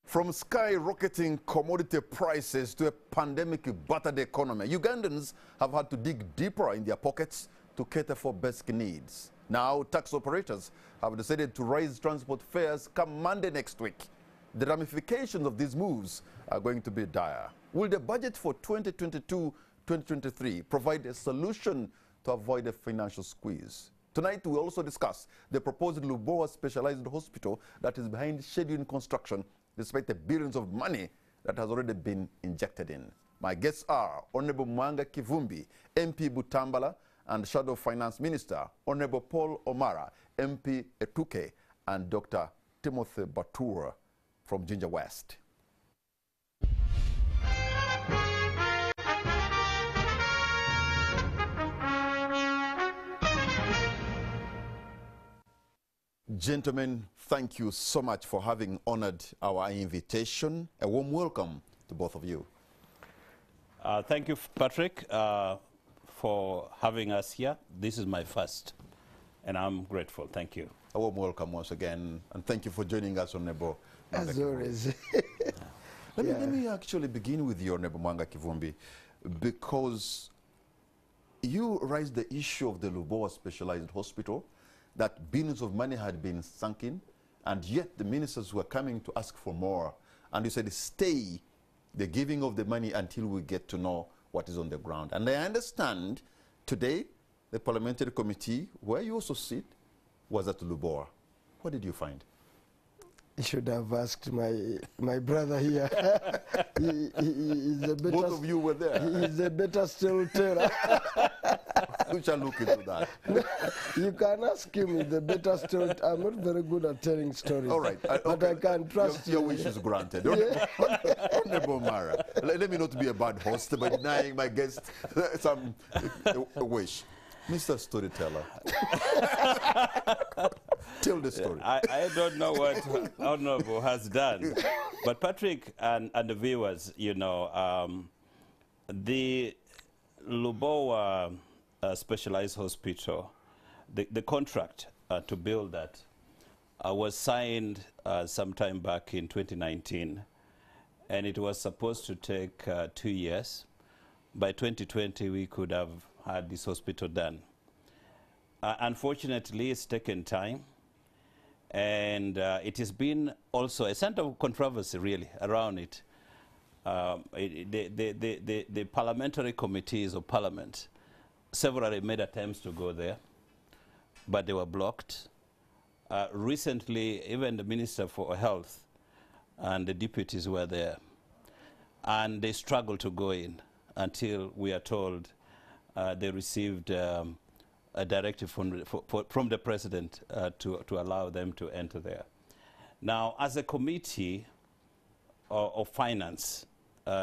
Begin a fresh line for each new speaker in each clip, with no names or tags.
From skyrocketing commodity prices to a pandemic-battered economy, Ugandans have had to dig deeper in their pockets to cater for basic needs. Now, tax operators have decided to raise transport fares come Monday next week. The ramifications of these moves are going to be dire. Will the budget for 2022-2023 provide a solution to avoid a financial squeeze? Tonight, we'll also discuss the proposed Lubowa Specialized hospital that is behind scheduled construction despite the billions of money that has already been injected in. My guests are Honorable Mwanga Kivumbi, MP Butambala, and Shadow Finance Minister, Honorable Paul Omara, MP Etuke, and Dr. Timothy Batura from Ginger West. Gentlemen, thank you so much for having honored our invitation. A warm welcome to both of you.
Thank you, Patrick, for having us here. This is my first, and I'm grateful. Thank you.
A warm welcome once again, and thank you for joining us, Honorable.
As always.
Let me actually begin with you, Honorable Mwanga Kivumbi, because you raised the issue of the Lubowa Specialized Hospital, that billions of money had been sunk in, and yet the ministers were coming to ask for more. And you said, stay the giving of the money until we get to know what is on the ground. And I understand today the parliamentary committee, where you also sit, was at Lubowa. What did you find?
You should have asked my brother here. He's a better,
both of you were there.
He's a better storyteller.
We shall look into that.
You can ask him, he's a better story. I'm not very good at telling stories.
All right.
But I can trust
your wish is granted. Honorable Mara, let me not be a bad host by denying my guest some wish. Mr. Storyteller, tell the story.
I don't know what Honorable has done, but Patrick and the viewers, you know, the Lubowa Specialized Hospital, the contract to build that was signed sometime back in 2019, and it was supposed to take 2 years. By 2020, we could have had this hospital done. Unfortunately, it's taken time, and it has been also a center of controversy, really, around it. The parliamentary committees of parliament severally made attempts to go there, but they were blocked. Recently, even the Minister for Health and the deputies were there, and they struggled to go in until we are told they received a directive from the President to allow them to enter there. Now, as a committee of finance,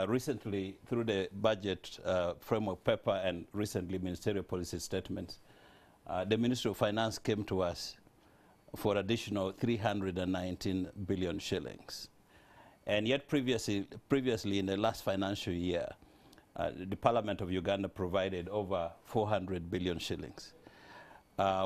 recently through the budget framework paper and recently ministerial policy statements, the Ministry of Finance came to us for additional 319 billion shillings. And yet previously in the last financial year, the Parliament of Uganda provided over 400 billion shillings,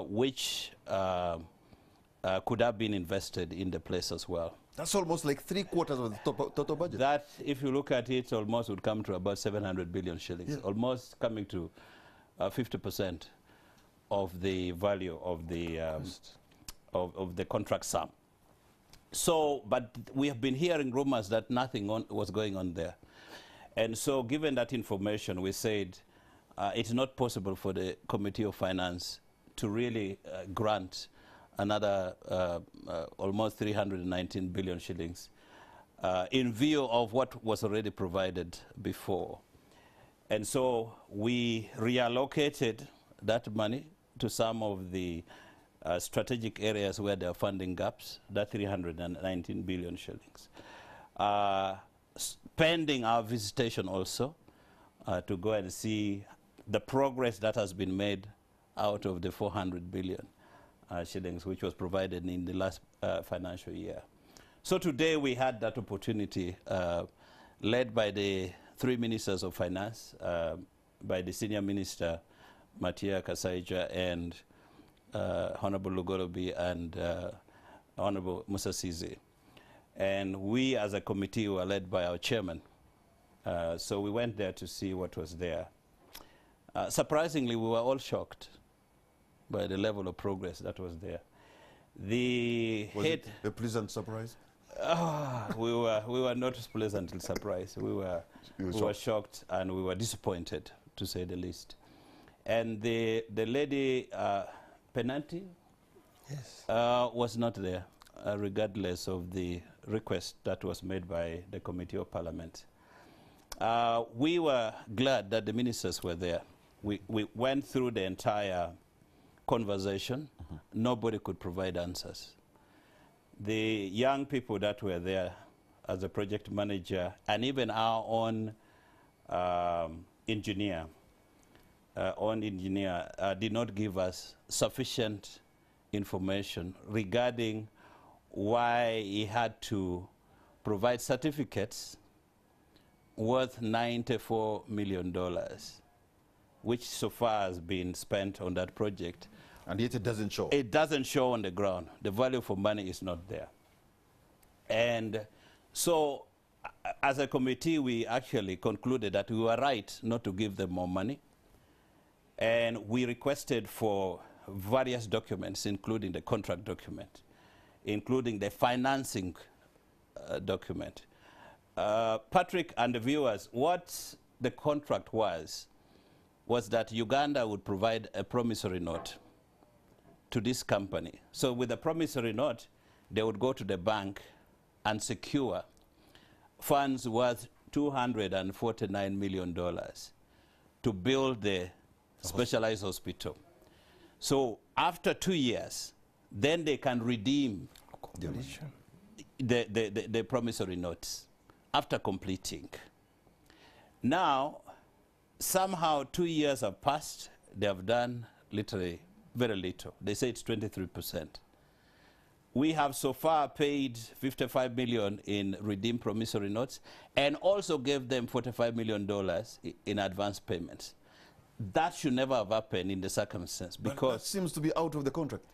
which could have been invested in the place as well.
That's almost like 3/4 of the total budget.
That, if you look at it, almost would come to about 700 billion shillings, almost coming to 50% of the value of the contract sum. So, but we have been hearing rumors that nothing was going on there. And so, given that information, we said it's not possible for the Committee of Finance to really grant another almost 319 billion shillings in view of what was already provided before. And so we reallocated that money to some of the strategic areas where there are funding gaps, that 319 billion shillings. Pending our visitation also to go and see the progress that has been made out of the 400 billion shillings which was provided in the last financial year. So today we had that opportunity led by the 3 ministers of finance, by the senior minister Matia Kasaija and Honorable Lugolobi and Honorable Musa Sizi. And we as a committee were led by our chairman. So we went there to see what was there. Surprisingly, we were all shocked by the level of progress that was there. Was it a pleasant surprise? We were not pleasantly surprised. We were shocked and we were disappointed, to say the least. And the lady, Penanti,
yes,
was not there, regardless of the request that was made by the Committee of Parliament. We were glad that the ministers were there. We went through the entire conversation. Nobody could provide answers. The young people that were there as a project manager and even our own engineer did not give us sufficient information regarding why he had to provide certificates worth $94 million, which so far has been spent on that project.
And yet it doesn't show.
It doesn't show on the ground. The value for money is not there. And so, as a committee, we actually concluded that we were right not to give them more money. And we requested for various documents, including the contract document, including the financing document. Patrick and the viewers, what the contract was that Uganda would provide a promissory note to this company. So with the promissory note, they would go to the bank and secure funds worth $249 million to build the specialized hospital. So after 2 years, then they can redeem the promissory notes after completing. Now, somehow 2 years have passed. They have done literally very little. They say it's 23%. We have so far paid $55 million in redeemed promissory notes and also gave them $45 million in advance payments. That should never have happened in the circumstance, because
that seems to be out of the contract.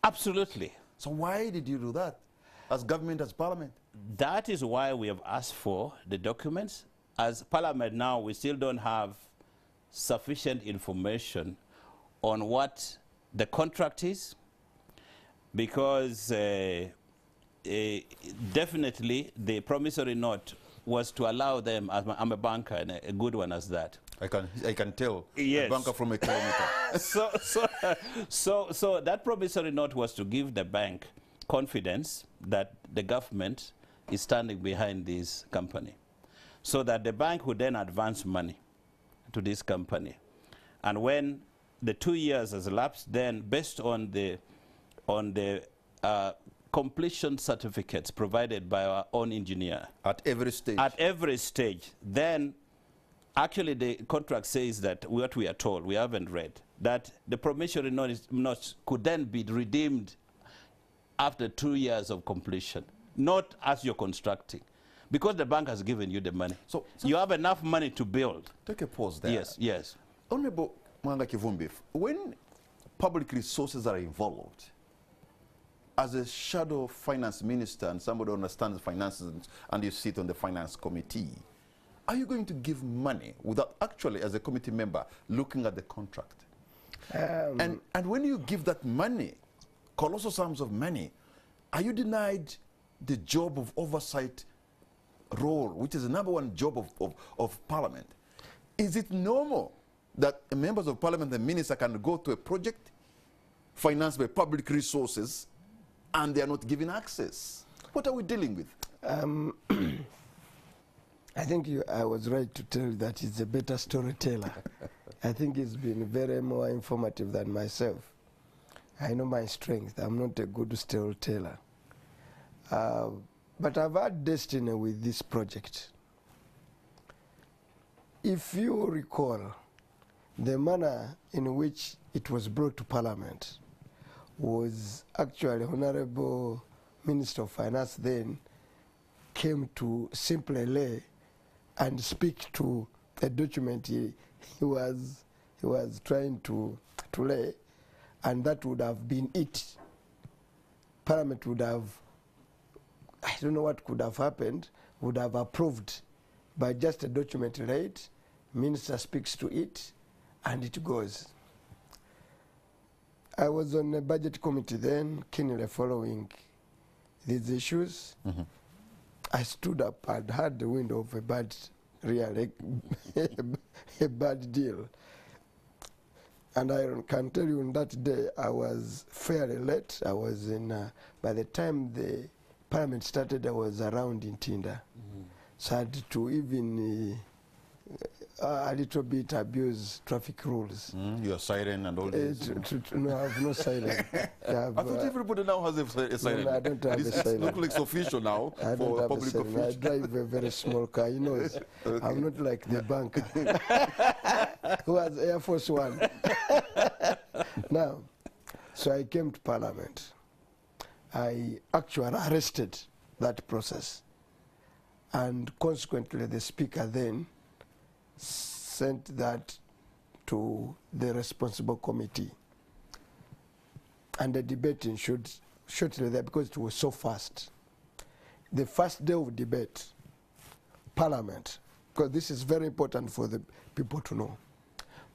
Absolutely.
So why did you do that as government, as parliament?
That is why we have asked for the documents. As parliament now, we still don't have sufficient information on what the contract is, because definitely the promissory note was to allow them, I'm a banker and a good one as that.
I can tell.
Yes.
A banker from a kilometer.
So that promissory note was to give the bank confidence that the government is standing behind this company, so that the bank would then advance money to this company. And when the 2 years has elapsed, then based on the completion certificates provided by our own engineer.
At every stage?
At every stage. Then actually the contract says that what we are told, we haven't read, that the promissory notes could then be redeemed after 2 years of completion, not as you're constructing, because the bank has given you the money. So you have enough money to build.
Take a pause there.
Yes, yes.
Honorable Mwanga Kivumbi, when public resources are involved, as a shadow finance minister and somebody who understands finances and you sit on the finance committee, are you going to give money without actually, as a committee member, looking at the contract? And when you give that money, colossal sums of money, are you denied the job of oversight role, which is the #1 job of parliament? Is it normal that members of parliament and minister can go to a project financed by public resources and they are not given access? What are we dealing with?
I think I was right to tell you that he's a better storyteller. I think he's been very more informative than myself. I know my strength. I'm not a good storyteller. But I've had destiny with this project. If you recall, the manner in which it was brought to Parliament was actually Honorable Minister of Finance then came to simply lay and speak to the document he was trying to lay, and that would have been it. Parliament would have I don't know what could have happened, would have approved by just a document read, minister speaks to it, and it goes. I was on a budget committee then, keenly following these issues.
Mm-hmm.
I stood up and had the wind of a bad, really, a bad deal. And I can tell you on that day, I was fairly late. I was in, by the time the parliament started, I was around in Tinda. Mm-hmm. So I had to even a little bit abuse traffic rules.
Your siren and all this?
No, I have no siren.
I thought everybody now has a siren.
No, I don't have a siren.
It looks like it's official now for public official.
I drive a very small car, you know. Okay. I'm not like the banker who has Air Force One. Now, so I came to Parliament. I actually arrested that process. And consequently, the Speaker then sent that to the responsible committee. And the debating should shortly there because it was so fast. The first day of debate, Parliament, because this is very important for the people to know.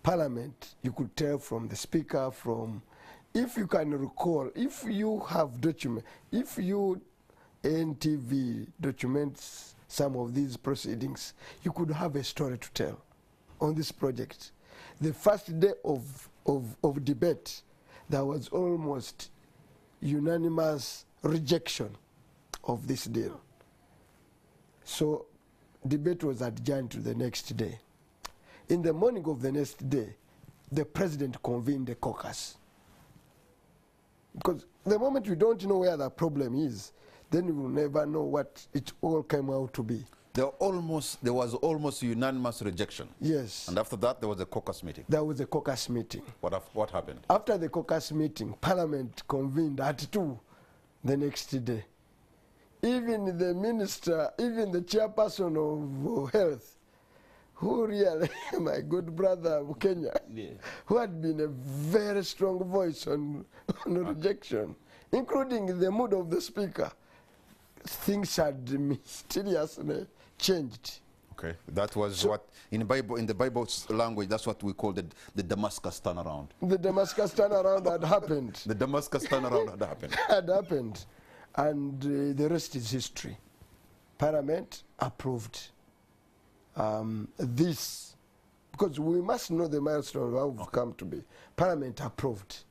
Parliament, you could tell from the Speaker, from, if you can recall, if you have document, if you NTV documents some of these proceedings, you could have a story to tell on this project. The first day of debate, there was almost unanimous rejection of this deal. So debate was adjourned to the next day. In the morning of the next day, the president convened a caucus. Because the moment we don't know where the problem is, then we will never know what it all came out to be.
There was almost unanimous rejection.
Yes.
And after that, there was a caucus meeting.
There was a caucus meeting.
What happened?
After the caucus meeting, Parliament convened at 2 the next day. Even the minister, even the chairperson of health, who really, my good brother Kenya, yeah, who had been a very strong voice on rejection, including the mood of the Speaker, things had mysteriously changed.
Okay, that was so, what in the Bible's language, that's what we call the Damascus turnaround.
The Damascus turnaround had happened.
The Damascus turnaround had happened.
Had happened, and the rest is history. Parliament approved this, because we must know the milestone of how we've come to be. Parliament approved.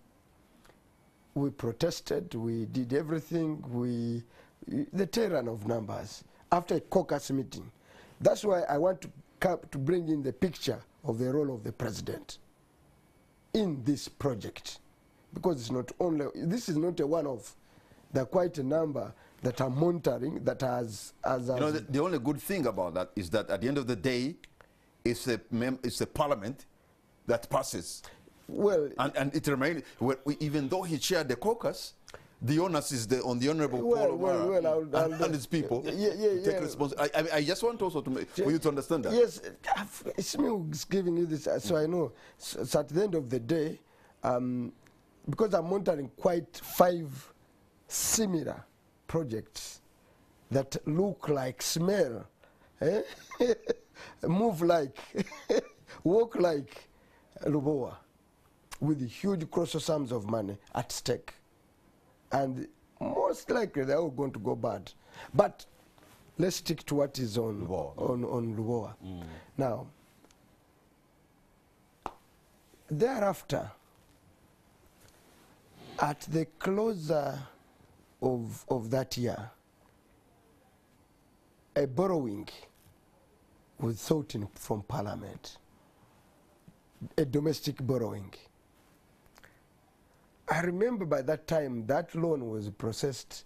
We protested. We did everything. The terrain of numbers after a caucus meeting. That's why I want to bring in the picture of the role of the president in this project, because it's not only, this is not a one-off. There are quite a number that are monitoring, that has you know,
the only good thing about that is that at the end of the day, it's a parliament that passes.
Well,
and it remains, even though he chaired the caucus, the onus is on the Honourable Paul O'Mara and his people to take responsibility. I just want also for you to understand that.
Yes, it's me who's giving you this, so I know. So at the end of the day, because I'm monitoring quite 5 similar projects that look like, smell, move like, walk like Lubowa, with huge colossal sums of money at stake. And most likely they're all going to go bad. But let's stick to what is on Lubowa. Mm. Now, thereafter, at the closer of that year, a borrowing was sought in from Parliament, a domestic borrowing. I remember by that time that loan was processed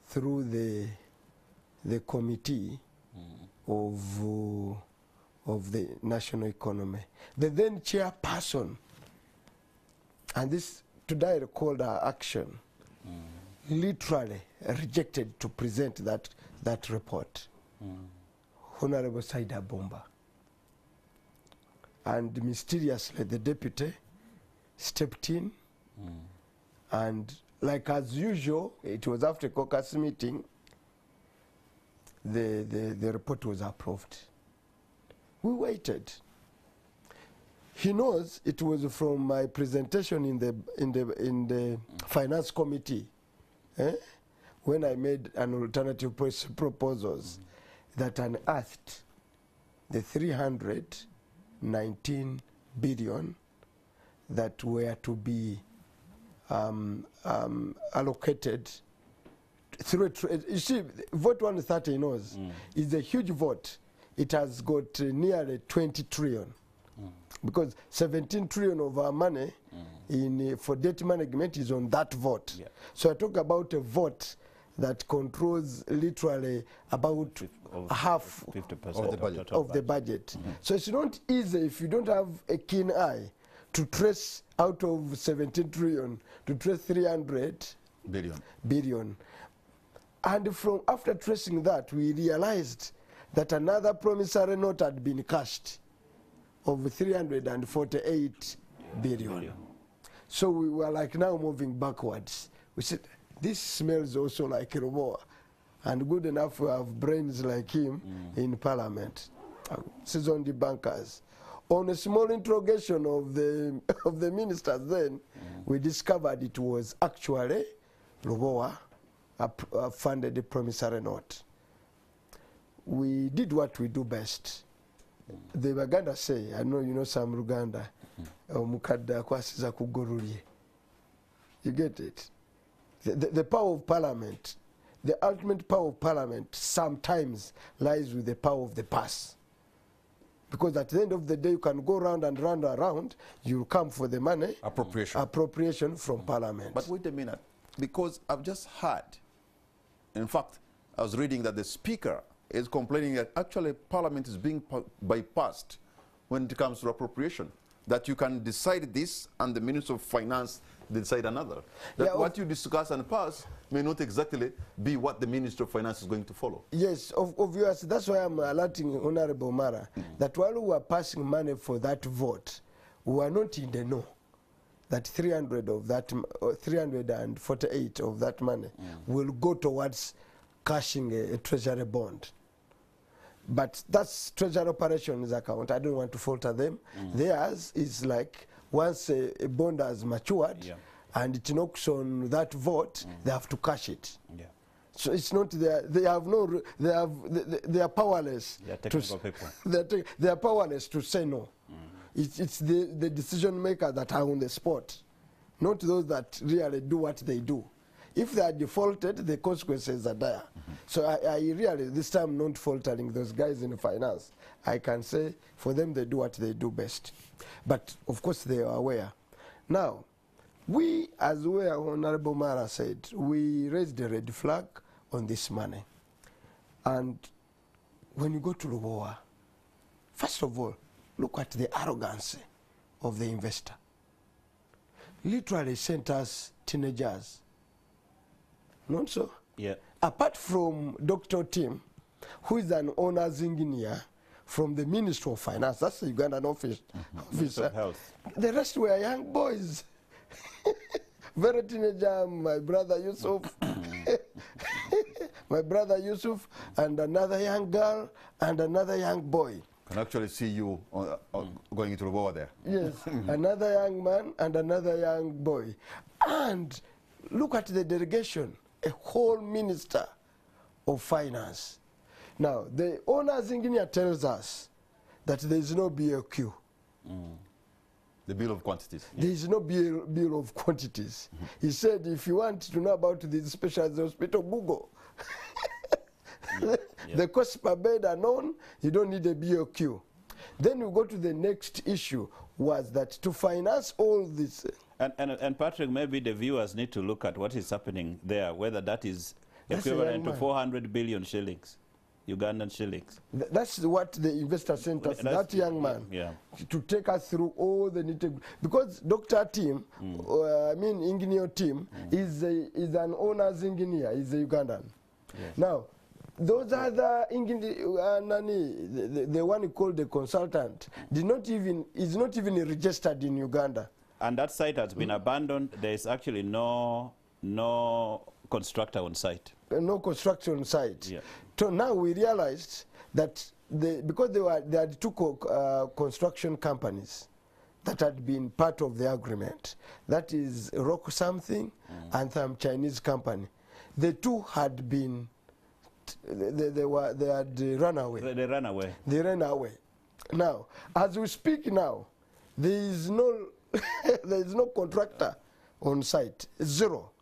through the committee of the national economy. The then chairperson, and this today I recall our action, literally rejected to present that report. Honorable Saida Bomba. And mysteriously the deputy stepped in. And like as usual, it was after caucus meeting, the report was approved. We waited. He knows it was from my presentation in the finance committee, when I made an alternative proposals that unearthed the 319 billion that were to be allocated through you see, vote 130 knows is a huge vote. It has got nearly 20 trillion. Because 17 trillion of our money for debt management is on that vote. Yeah. So I talk about a vote that controls literally about half
50%
of the budget. So it's not easy if you don't have a keen eye to trace out of 17 trillion to trace 300 billion. And from after tracing that, we realized that another promissory note had been cashed of 348 billion. So we were like now moving backwards. We said, this smells also like Lubowa, and good enough to have brains like him in parliament. Seasoned bankers. On a small interrogation of the ministers then, we discovered it was actually Lubowa funded a promissory note. We did what we do best. The Baganda say, I know you know some Luganda, omukadde akwasiza ku ggulu lye. You get it? The power of parliament, the ultimate power of parliament sometimes lies with the power of the purse. Because at the end of the day, you can go round and round and round, you come for the money. Appropriation from parliament.
But wait a minute, because I've just heard, in fact, I was reading that the speaker is complaining that actually parliament is being bypassed when it comes to appropriation. That you can decide this and the Minister of Finance decide another. That what you discuss and pass may not exactly be what the Minister of Finance is going to follow.
Yes, obviously, that's why I'm alerting Honorable Mara that while we were passing money for that vote, we were not in the know that 300 of that, 348 of that money will go towards cashing a treasury bond. But that's treasury operations account. I don't want to falter them. Theirs is like once a bond has matured and it knocks on that vote, they have to cash it. So it's not they have no they are powerless.
They are technical people.
They are powerless to say no. It's the decision makers that are on the spot, not those that really do what they do. If they are defaulted, the consequences are dire. So I really, this time, not faltering those guys in finance. I can say, for them, they do what they do best. But, of course, they are aware. Now, we, as where Honorable Mara said, we raised a red flag on this money. And when you go to Lubowa, first of all, look at the arrogance of the investor. Literally sent us teenagers. Not so?
Yeah.
Apart from Dr. Tim, who is an honors engineer from the Ministry of Finance, that's the Ugandan officer.
Of Health.
The rest were young boys. Very teenager, my brother Yusuf. My brother Yusuf, and another young girl, and another young boy.
I can actually see you going into Lubowa there.
Yes, another young man and another young boy. And look at the delegation. A whole minister of finance. Now, the honors engineer tells us that there is no BLQ.
The bill of quantities.
There is no bill of quantities. He said, if you want to know about this specialized hospital, Google. The cost per bed are known, you don't need a BLQ. Then we go to the next issue, was that to finance all this.
And Patrick, maybe the viewers need to look at what is happening there, whether that is equivalent to 400 billion shillings, Ugandan shillings.
That's what the investor sent us, that young man, to take us through all the nitty. Because Dr. Tim, engineer Tim, is an honors engineer, is a Ugandan. Yes. Now, those other the one called the consultant, is not even registered in Uganda.
And that site has been abandoned. There is actually no constructor on site.
No construction site. So now we realized that because they had two construction companies that had been part of the agreement. That is Rock something and some Chinese company. The two had been, they had run away.
They ran away.
They ran away. Now, as we speak now, there is no, there is no contractor on site, zero.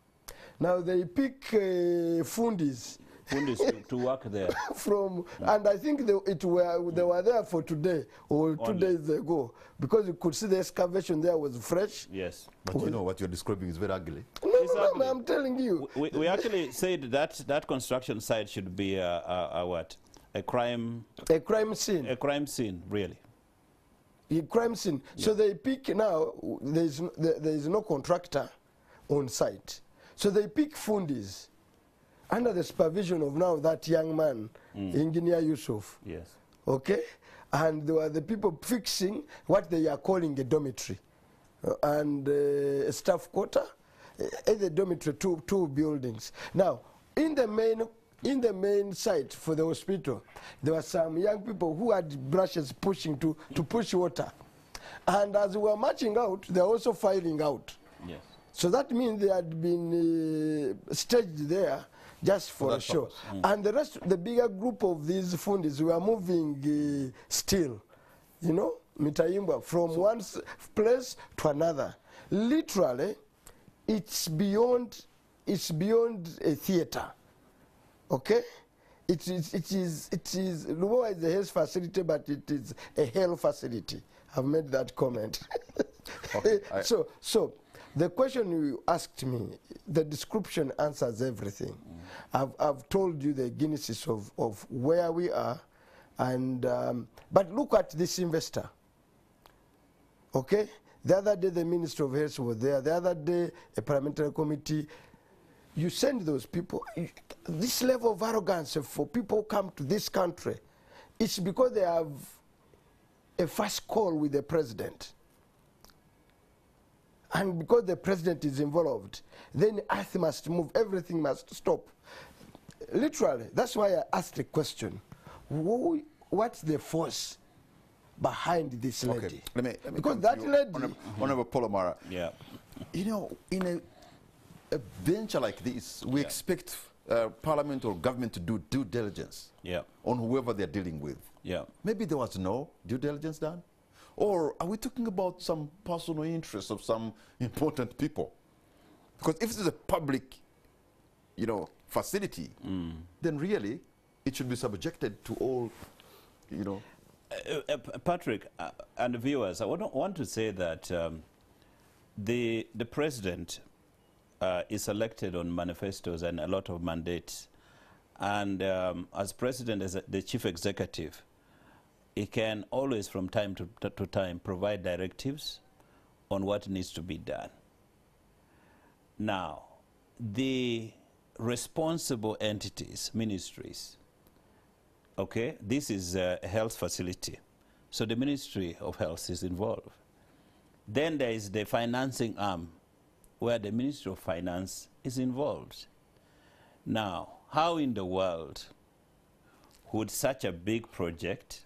Now they pick fundis.
Fundis to work there.
From, and I think they were there for today or 2 days ago, because you could see the excavation there was fresh.
Yes.
But you know what you're describing is very ugly.
No, I'm telling you.
We actually said that construction site should be a what? A crime
scene.
A crime scene, really.
A crime scene. Yeah. So they pick now, there is no contractor on site. So they pick fundis under the supervision of now that young man, Engineer Yusuf.
Yes.
Okay? And they were the people fixing what they are calling a dormitory and a staff quarter, the dormitory, two buildings. Now, in the main site for the hospital, there were some young people who had brushes pushing to push water. And as we were marching out, they were also filing out.
Yes.
So that means they had been staged there just for a show. And the rest, the bigger group of these fundis were moving steel, you know, Mitayimba, from one place to another. Literally, it's beyond a theater. Okay? It is Lubowa is a health facility, but it is a hell facility. I've made that comment.
Okay,
so the question you asked me, the description answers everything. I've told you the genesis of where we are, and but look at this investor. Okay, the other day the Minister of Health was there. The other day a parliamentary committee. You send those people. This level of arrogance for people who come to this country, it's because they have a first call with the president. And because the president is involved, then earth must move, everything must stop. Literally, that's why I asked the question, what's the force behind this lady?
Okay, let me
because that lady...
Honorable Paul Amara,
yeah.
You know, in a venture like this, we expect Parliament or government to do due diligence on whoever they're dealing with.
Yeah.
Maybe there was no due diligence done? Or are we talking about some personal interests of some important people? Because if this is a public, you know, facility, then really it should be subjected to all, you know.
Patrick and the viewers, I want to say that the president is elected on manifestos and a lot of mandates. And as president, as the chief executive, he can always, from time to time, provide directives on what needs to be done. Now, the responsible entities, ministries, okay, this is a health facility, so the Ministry of Health is involved. Then there is the financing arm, where the Ministry of Finance is involved. Now, how in the world would such a big project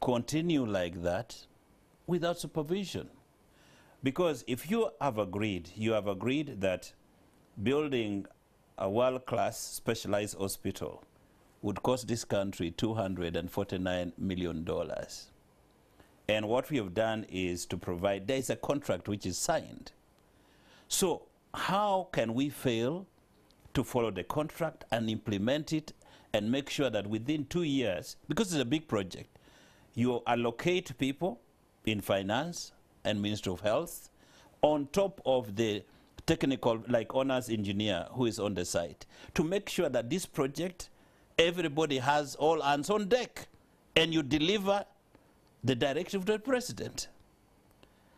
continue like that without supervision? Because if you have agreed that building a world-class specialized hospital would cost this country $249 million. And what we have done is to provide, there is a contract which is signed. So how can we fail to follow the contract and implement it and make sure that within 2 years, because it's a big project, you allocate people in finance and Ministry of Health on top of the technical, like honors engineer who is on the site, to make sure that this project, everybody has all hands on deck and you deliver the directive to the president.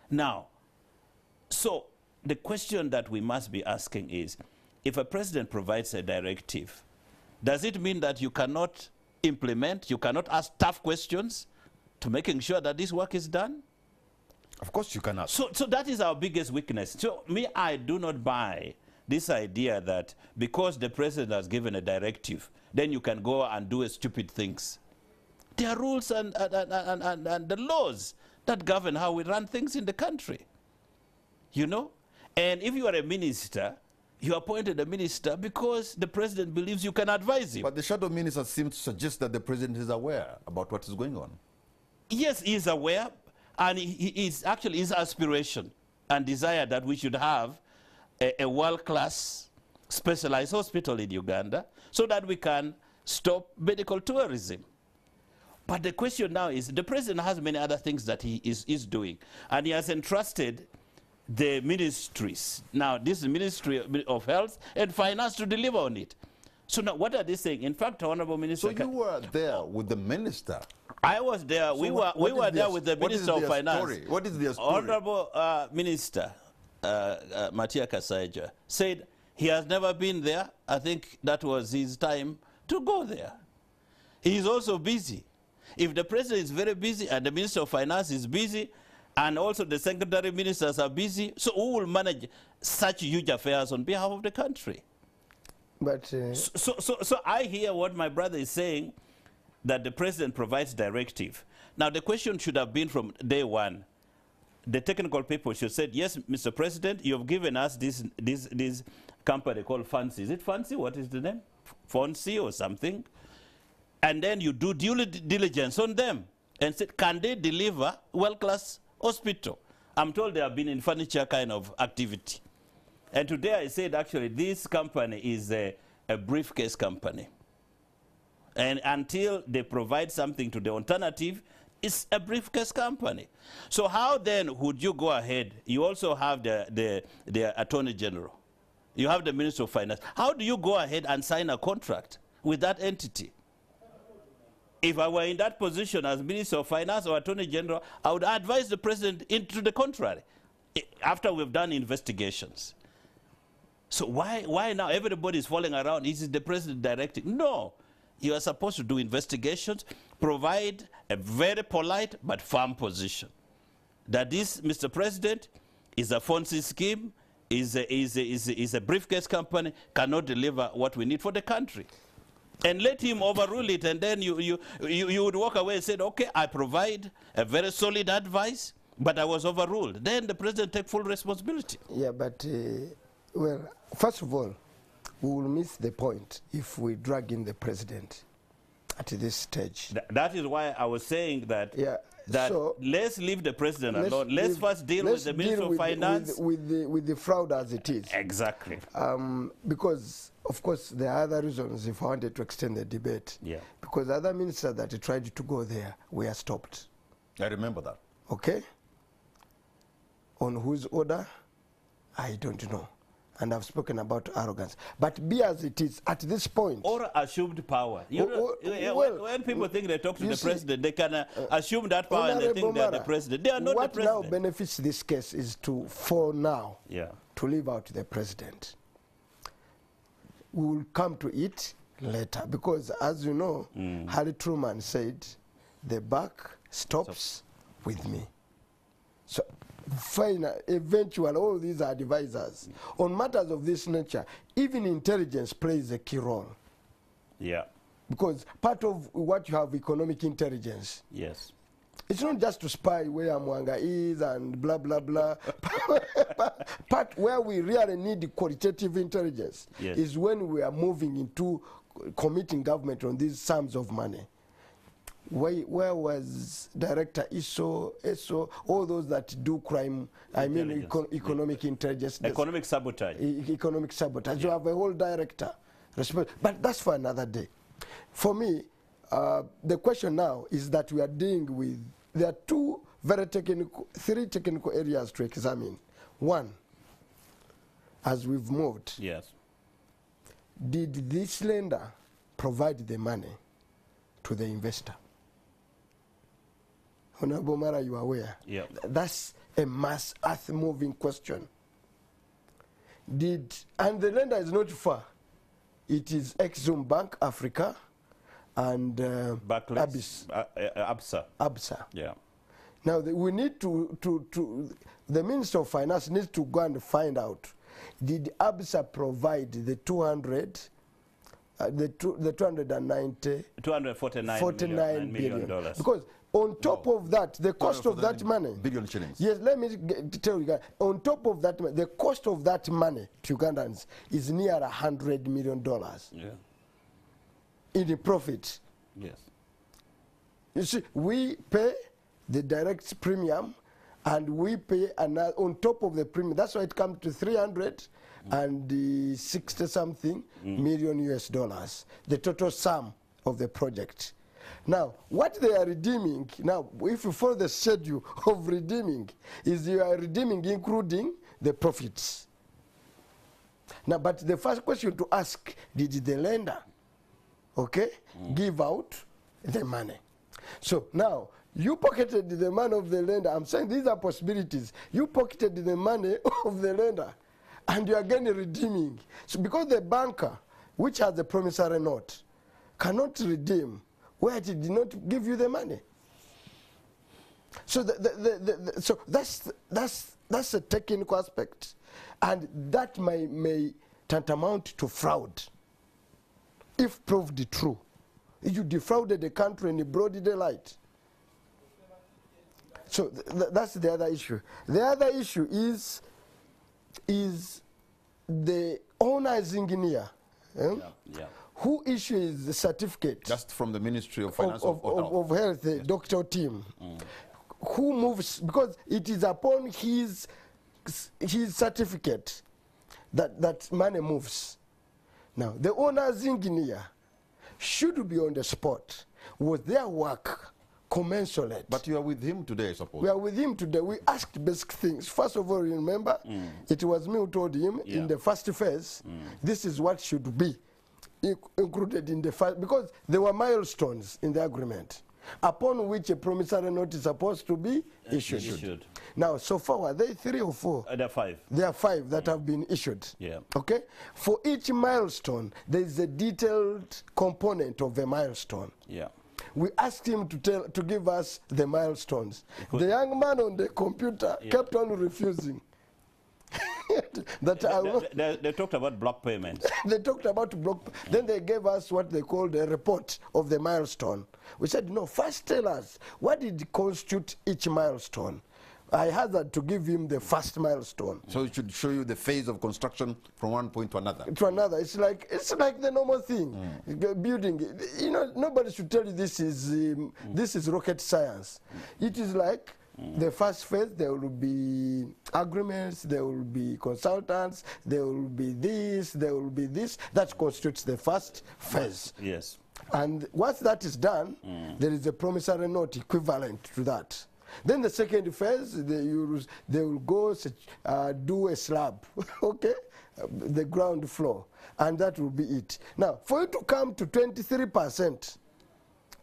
Now, so the question that we must be asking is, if a president provides a directive, does it mean that you cannot implement, you cannot ask tough questions to making sure that this work is done?
Of course you cannot.
So that is our biggest weakness. So me, I do not buy this idea that because the president has given a directive, then you can go and do stupid things. There are rules and the laws that govern how we run things in the country. You know? And if you are a minister, you appointed a minister because the president believes you can advise him.
But the shadow minister seems to suggest that the president is aware about what is going on.
Yes, he is aware, and he is actually his aspiration and desire that we should have a world-class specialized hospital in Uganda so that we can stop medical tourism. But the question now is, the president has many other things that he is doing, and he has entrusted the ministries. Now, this is Ministry of Health and Finance to deliver on it. So now, what are they saying? In fact, Honorable Minister...
So you were there with the minister?
I was there. So we were there with the Minister of Finance.
Story? What is their story?
Honorable Minister Matia Kasaija said he has never been there. I think that was his time to go there. He is also busy. If the president is very busy and the Minister of Finance is busy, and also the secretary ministers are busy, so who will manage such huge affairs on behalf of the country?
But
so I hear what my brother is saying, that the president provides directive. Now the question should have been from day one. The technical people should have said, yes, Mr. President, you've given us this company called Fancy. Is it Fancy? What is the name? Fancy or something? And then you do due diligence on them and said, can they deliver world-class hospital? I'm told they have been in furniture kind of activity. And today I said, actually, this company is a briefcase company. And until they provide something to the alternative, it's a briefcase company. So how then would you go ahead? You also have the Attorney General. You have the Minister of Finance. How do you go ahead and sign a contract with that entity? If I were in that position as Minister of Finance or Attorney General, I would advise the President into the contrary after we've done investigations. So why now everybody is falling around? Is it the President directing? No. You are supposed to do investigations, provide a very polite but firm position. That this, Mr. President, is a Fonzie scheme, is a briefcase company, cannot deliver what we need for the country. And let him overrule it, and then you would walk away and say, okay, I provide a very solid advice, but I was overruled. Then the president take full responsibility.
Yeah, but, well, first of all, we will miss the point if we drag in the president at this stage.
That is why I was saying that,
so
let's leave the president alone. Let's first deal with the Minister of Finance.
With the fraud as it is.
Exactly.
Because, of course, there are other reasons if I wanted to extend the debate.
Yeah.
Because other ministers that tried to go there were stopped.
I remember that.
Okay? On whose order? I don't know. And I've spoken about arrogance. But be as it is, at this point...
Or assumed power. You know, when people think they talk to the president, they can assume that power and they think they are the president. They are not the president.
What now benefits this case is for now, to leave out the president. We will come to it later. Because, as you know, Harry Truman said, the buck stops with me. So... eventually, all these are advisors. On matters of this nature, even intelligence plays a key role.
Yeah.
Because part of what you have economic intelligence.
Yes.
It's not just to spy where Mwanga is and blah, blah, blah. Part where we really need qualitative intelligence is when we are moving into committing government on these sums of money. Where was Director ESO, all those that do crime, I mean economic intelligence.
Economic sabotage.
Economic sabotage. You have a whole director. But that's for another day. For me, the question now is that we are dealing with, there are three technical areas to examine. One, as we've moved.
Yes.
Did this lender provide the money to the investor? Honorable Mara, you are aware?
Yeah.
That's a mass earth-moving question. And the lender is not far. It is Exim Bank Africa and
ABSA.
ABSA.
Yeah.
Now we need the Minister of Finance needs to go and find out did ABSA provide the
249 million dollars?
Because on top of that, the cost of that money,
billion shillings.
yes, let me tell you guys, on top of that, the cost of that money to Ugandans is near $100 million
Yeah.
in the profit.
Yes.
You see, we pay the direct premium, and we pay another on top of the premium. That's why it comes to 360 something million US dollars, the total sum of the project. Now, what they are redeeming, now, if you follow the schedule of redeeming, is you are redeeming including the profits. Now, but the first question to ask, did the lender, okay, give out the money? So now, you pocketed the money of the lender. I'm saying these are possibilities. You pocketed the money of the lender, and you are again redeeming. So because the banker, which has the promissory note, cannot redeem where it did not give you the money. So so that's a technical aspect, and that may tantamount to fraud if proved true. You defrauded the country in broad daylight. So that's the other issue. The other issue is the owner's engineer. Who issues the certificate?
Just from the Ministry of Finance
of Health, the doctor team. Who moves, because it is upon his certificate that money moves. Now, the owner's engineer should be on the spot. Was their work commensurate?
But you are with him today, I suppose.
We are with him today. We asked basic things. First of all, remember, it was me who told him in the first phase, this is what should be included in the first, because there were milestones in the agreement upon which a promissory note is supposed to be issued. Now, so far, are they 3 or 4?
There are 5.
There are 5 that have been issued.
Yeah. Okay.
For each milestone, there is a detailed component of the milestone.
Yeah.
We asked him to give us the milestones. The young man on the computer kept on refusing.
They talked about block payments.
They talked about block. Then they gave us what they called a report of the milestone. We said, no, first tell us, what did constitute each milestone? I hazard to give him the first milestone.
So it should show you the phase of construction from one point to another.
To another. It's like the normal thing. Building. You know, nobody should tell you this is rocket science. It is like the first phase, there will be agreements, there will be consultants, there will be this, there will be this. That constitutes the first phase.
Yes.
And once that is done, there is a promissory note equivalent to that. Then the second phase, they will go do a slab, okay, the ground floor, and that will be it. Now, for you to come to 23%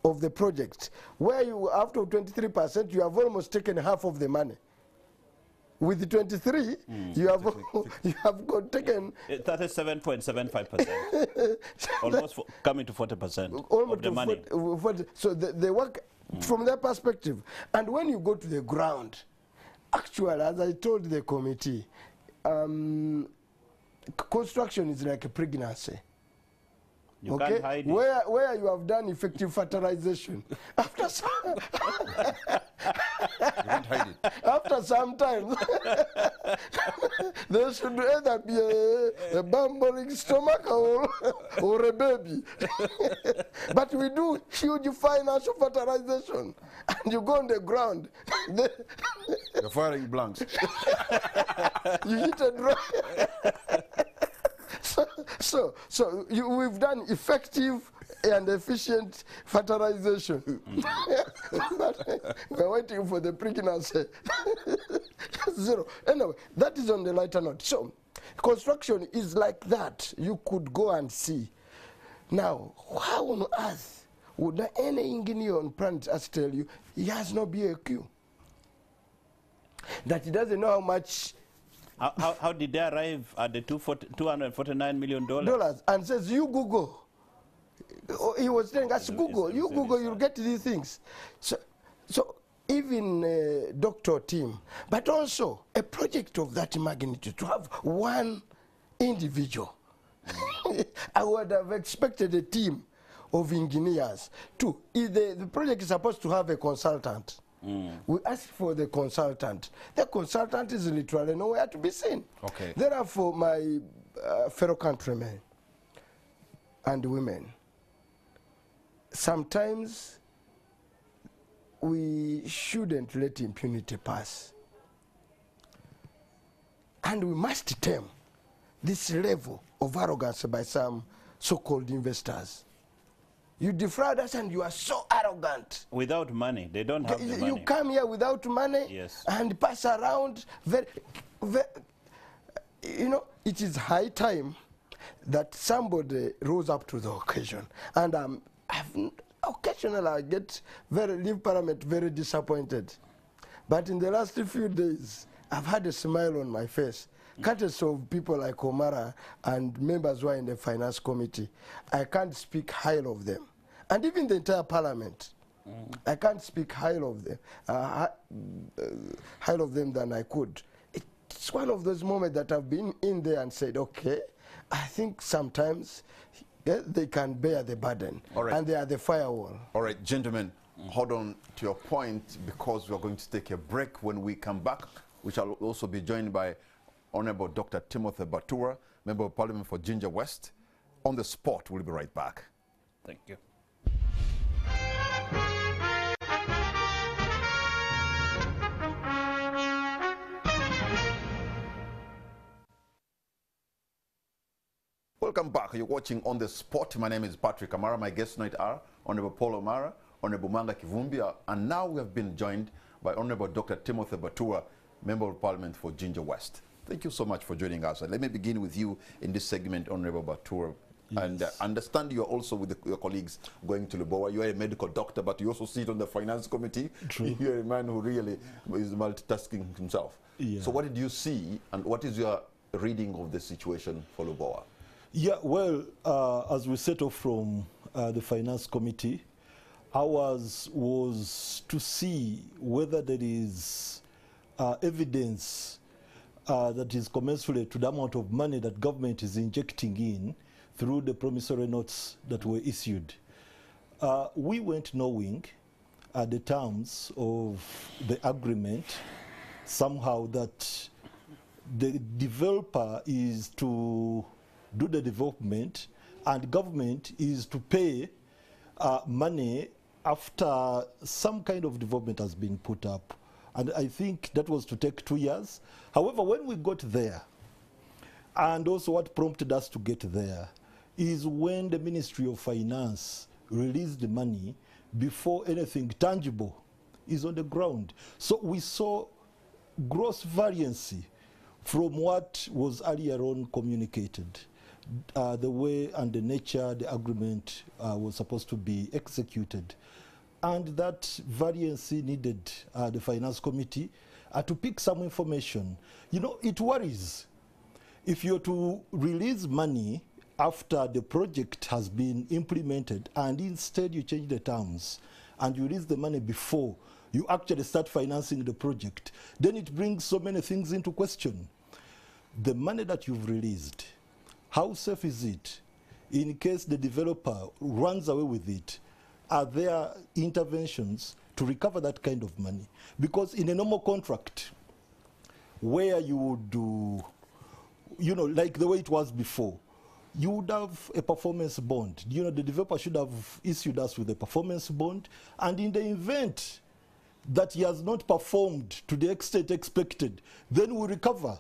of the project, where you, after 23%, you have almost taken half of the money. With the 23, you have taken
37.75%, almost coming to 40% of the money.
So they work from their perspective. And when you go to the ground, actually, as I told the committee, construction is like a pregnancy.
You can't hide it.
Where you have done effective fertilization, after some
You can't hide it.
after some time, there should either be a bumbling stomach or a baby. But we do huge financial fertilization, and you go on the ground.
You're firing blanks.
You hit a dry. So we've done effective and efficient fertilization. But we're waiting for the pregnancy. 0. Anyway, that is on the lighter note. So construction is like that. You could go and see. Now, how on earth would any engineer on planet Earth tell you he has no BAQ? That he doesn't know how much.
How did they arrive at the $249 million?
And says, you Google. He was telling us, Google, you Google, you'll get these things. So even a doctor team, but also a project of that magnitude, to have one individual. I would have expected a team of engineers too. If the project is supposed to have a consultant, we asked for the consultant. The consultant is literally nowhere to be seen.
Okay.
Therefore, my fellow countrymen and women, sometimes we shouldn't let impunity pass. And we must tame this level of arrogance by some so-called investors. You defraud us and you are so arrogant.
Without money, they don't have the money.
You come here without money,
yes, and
pass around. You know, it is high time that somebody rose up to the occasion. And occasionally I get leave Parliament very disappointed. But in the last few days, I've had a smile on my face. Courtesy of people like Omara and members who are in the Finance Committee. I can't speak highly of them. And even the entire Parliament. I can't speak highly of them, higher of them than I could. It's one of those moments that I've been in there and said, okay, I think sometimes they can bear the burden. Right. And they are the firewall. All
right, gentlemen, hold on to your point, because we're going to take a break. When we come back, we shall also be joined by Honorable Dr. Timothy Batura, Member of Parliament for Ginger West. On the spot, we'll be right back.
Thank you.
Welcome back. You're watching On the Spot. My name is Patrick Amara. My guests tonight are Honorable Paul Omara, Honorable Mwanga Kivumbi, and now we have been joined by Honorable Dr. Timothy Batura, Member of Parliament for Ginger West. Thank you so much for joining us. Let me begin with you in this segment, Honorable Batura. Yes. And understand you're also with your colleagues going to Lubowa. You are a medical doctor, but you also sit on the Finance Committee. True. You're a man who really is multitasking himself. Yeah. So what did you see, and what is your reading of the situation for Lubowa?
Yeah, well, as we set off from the Finance Committee, ours was to see whether there is evidence that is commensurate to the amount of money that government is injecting in through the promissory notes that were issued. We went knowing the terms of the agreement somehow that the developer is to do the development and government is to pay money after some kind of development has been put up. And I think that was to take 2 years. However, when we got there, and also what prompted us to get there, is when the Ministry of Finance released the money before anything tangible is on the ground. So we saw gross variance from what was earlier on communicated. The way and the nature the agreement was supposed to be executed. And that variance needed the Finance Committee to pick some information. You know, it worries. If you're to release money after the project has been implemented and instead you change the terms and you release the money before you actually start financing the project, then it brings so many things into question. The money that you've released, how safe is it in case the developer runs away with it? Are there interventions to recover that kind of money? Because in a normal contract, where you would do, you know, like the way it was before, you would have a performance bond. You know, the developer should have issued us with a performance bond, and in the event that he has not performed to the extent expected, then we recover.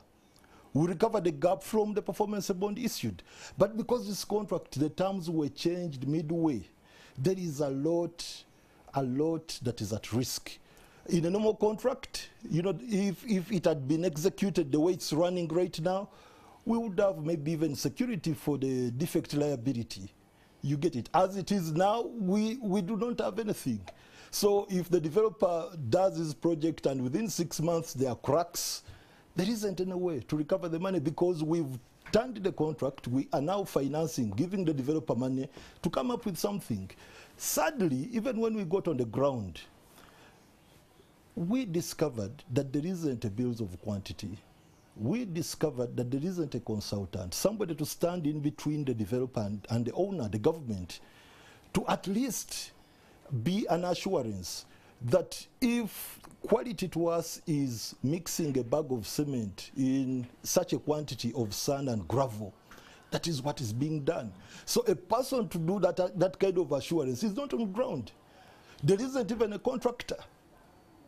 We recover the gap from the performance bond issued. But because this contract, the terms were changed midway, there is a lot that is at risk. In a normal contract, you know, if it had been executed the way it's running right now, we would have maybe even security for the defect liability. You get it. As it is now, we do not have anything. So if the developer does his project and within 6 months there are cracks, there isn't any way to recover the money because we've turned the contract. We are now financing, giving the developer money to come up with something. Sadly, even when we got on the ground, we discovered that there isn't a bills of quantity. We discovered that there isn't a consultant, somebody to stand in between the developer and the owner, the government, to at least be an assurance that if quality to us is mixing a bag of cement in such a quantity of sand and gravel, that is what is being done. So a person to do that kind of assurance is not on ground. There isn't even a contractor.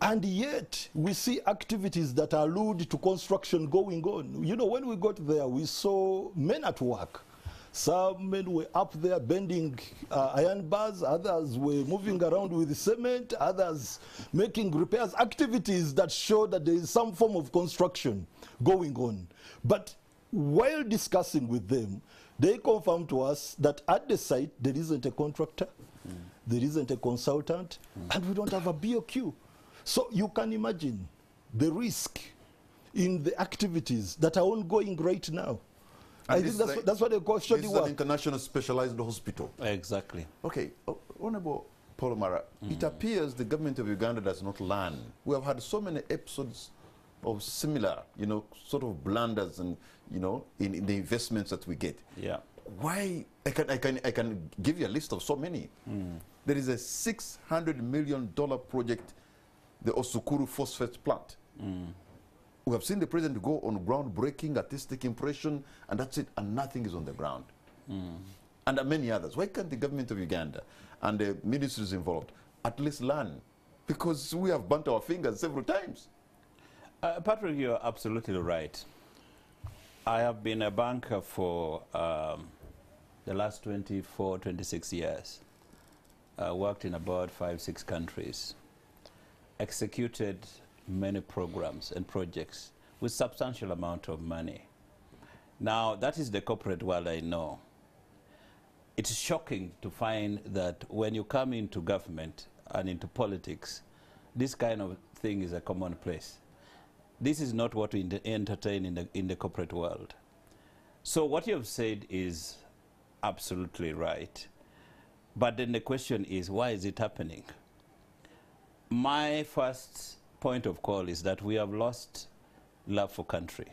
And yet, we see activities that allude to construction going on. You know, when we got there, we saw men at work. Some men were up there bending iron bars, others were moving around with cement, others making repairs, activities that show that there is some form of construction going on. But while discussing with them, they confirmed to us that at the site, there isn't a contractor, there isn't a consultant, and we don't have a BOQ. So you can imagine the risk in the activities that are ongoing right now. And I think that's what they call shoddy work.
This is an international specialized hospital.
Exactly.
Okay, Honorable Paul Mara, it appears the government of Uganda does not learn. We have had so many episodes of similar, you know, sort of blunders and, you know, in the investments that we get.
Yeah.
Why? I can give you a list of so many. There is a $600 million project, the Osukuru phosphate plant. We have seen the president go on groundbreaking, artistic impression, and that's it, and nothing is on the ground. And many others. Why can't the government of Uganda and the ministries involved at least learn? Because we have burnt our fingers several times.
Patrick, you're absolutely right. I have been a banker for the last 24, 26 years. Worked in about 5, 6 countries. Executed many programs and projects with substantial amount of money. Now, that is the corporate world I know. It's shocking to find that when you come into government and into politics, this kind of thing is a commonplace. This is not what we entertain in the corporate world. So what you have said is absolutely right. But then the question is, why is it happening? My first point of call is that we have lost love for country.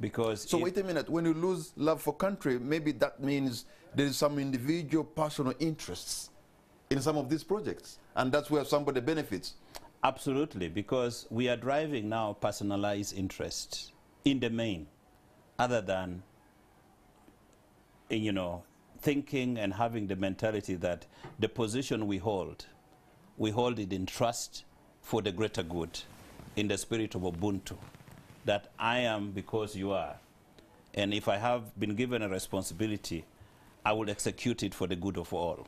Because
so wait a minute, when you lose love for country, maybe that means there is some individual personal interests in some of these projects, and that's where somebody benefits.
Absolutely, because we are driving now personalized interests in the main, other than, you know, thinking and having the mentality that the position we hold it in trust for the greater good, in the spirit of Ubuntu, that I am because you are. And if I have been given a responsibility, I will execute it for the good of all.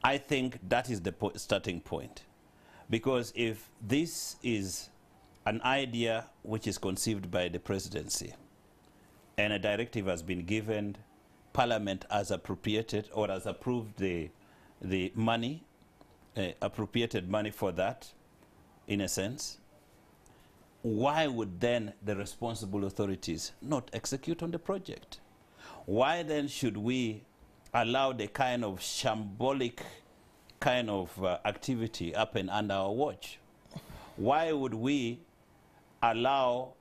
I think that is the starting point. Because if this is an idea which is conceived by the presidency, and a directive has been given, Parliament has appropriated or has approved the money, appropriated money for that, in a sense, why would then the responsible authorities not execute on the project? Why then should we allow the kind of shambolic kind of activity happen under our watch? Why would we allow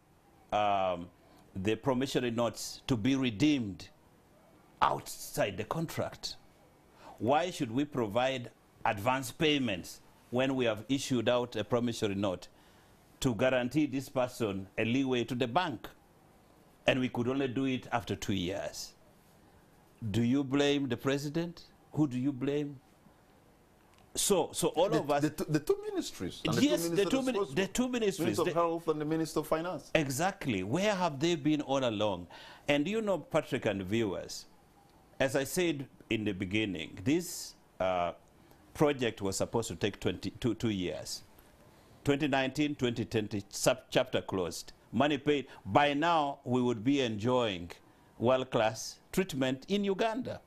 the promissory notes to be redeemed outside the contract? Why should we provide advance payments when we have issued out a promissory note to guarantee this person a leeway to the bank, and we could only do it after 2 years? Do you blame the president? Who do you blame? So all of us...
The two ministries. And
yes, the two ministries.
Minister of Health and the Minister of Finance.
Exactly. Where have they been all along? And you know, Patrick and viewers, as I said in the beginning, this project was supposed to take 2 years. 2019, 2020, chapter closed. Money paid. By now, we would be enjoying world-class treatment in Uganda.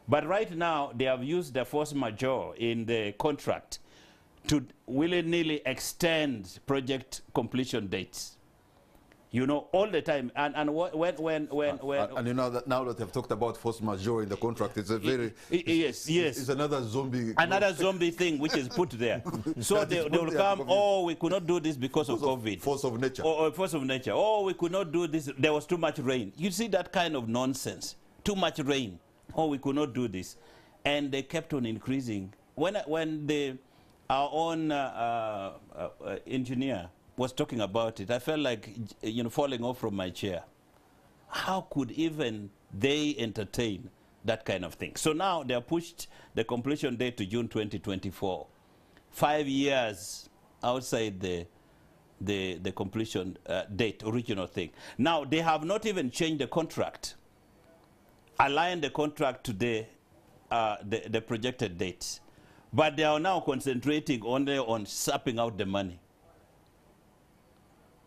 But right now, they have used the force majeure in the contract to willy-nilly extend project completion dates. You know, all the time. And when
and you know that now that they've talked about force majeure in the contract, it's a very
yes.
It's another zombie.
Another zombie thing which is put there. So they will come. Oh, we could not do this because of COVID.
Force of nature.
Or force of nature. Oh, we could not do this. There was too much rain. You see that kind of nonsense. Too much rain. Oh, we could not do this, and they kept on increasing. When our own engineer was talking about it, I felt like, you know, falling off from my chair. How could even they entertain that kind of thing? So now they have pushed the completion date to June 2024. 5 years outside the completion date, original thing. Now they have not even changed the contract, aligned the contract to the projected date, but they are now concentrating only on sapping out the money.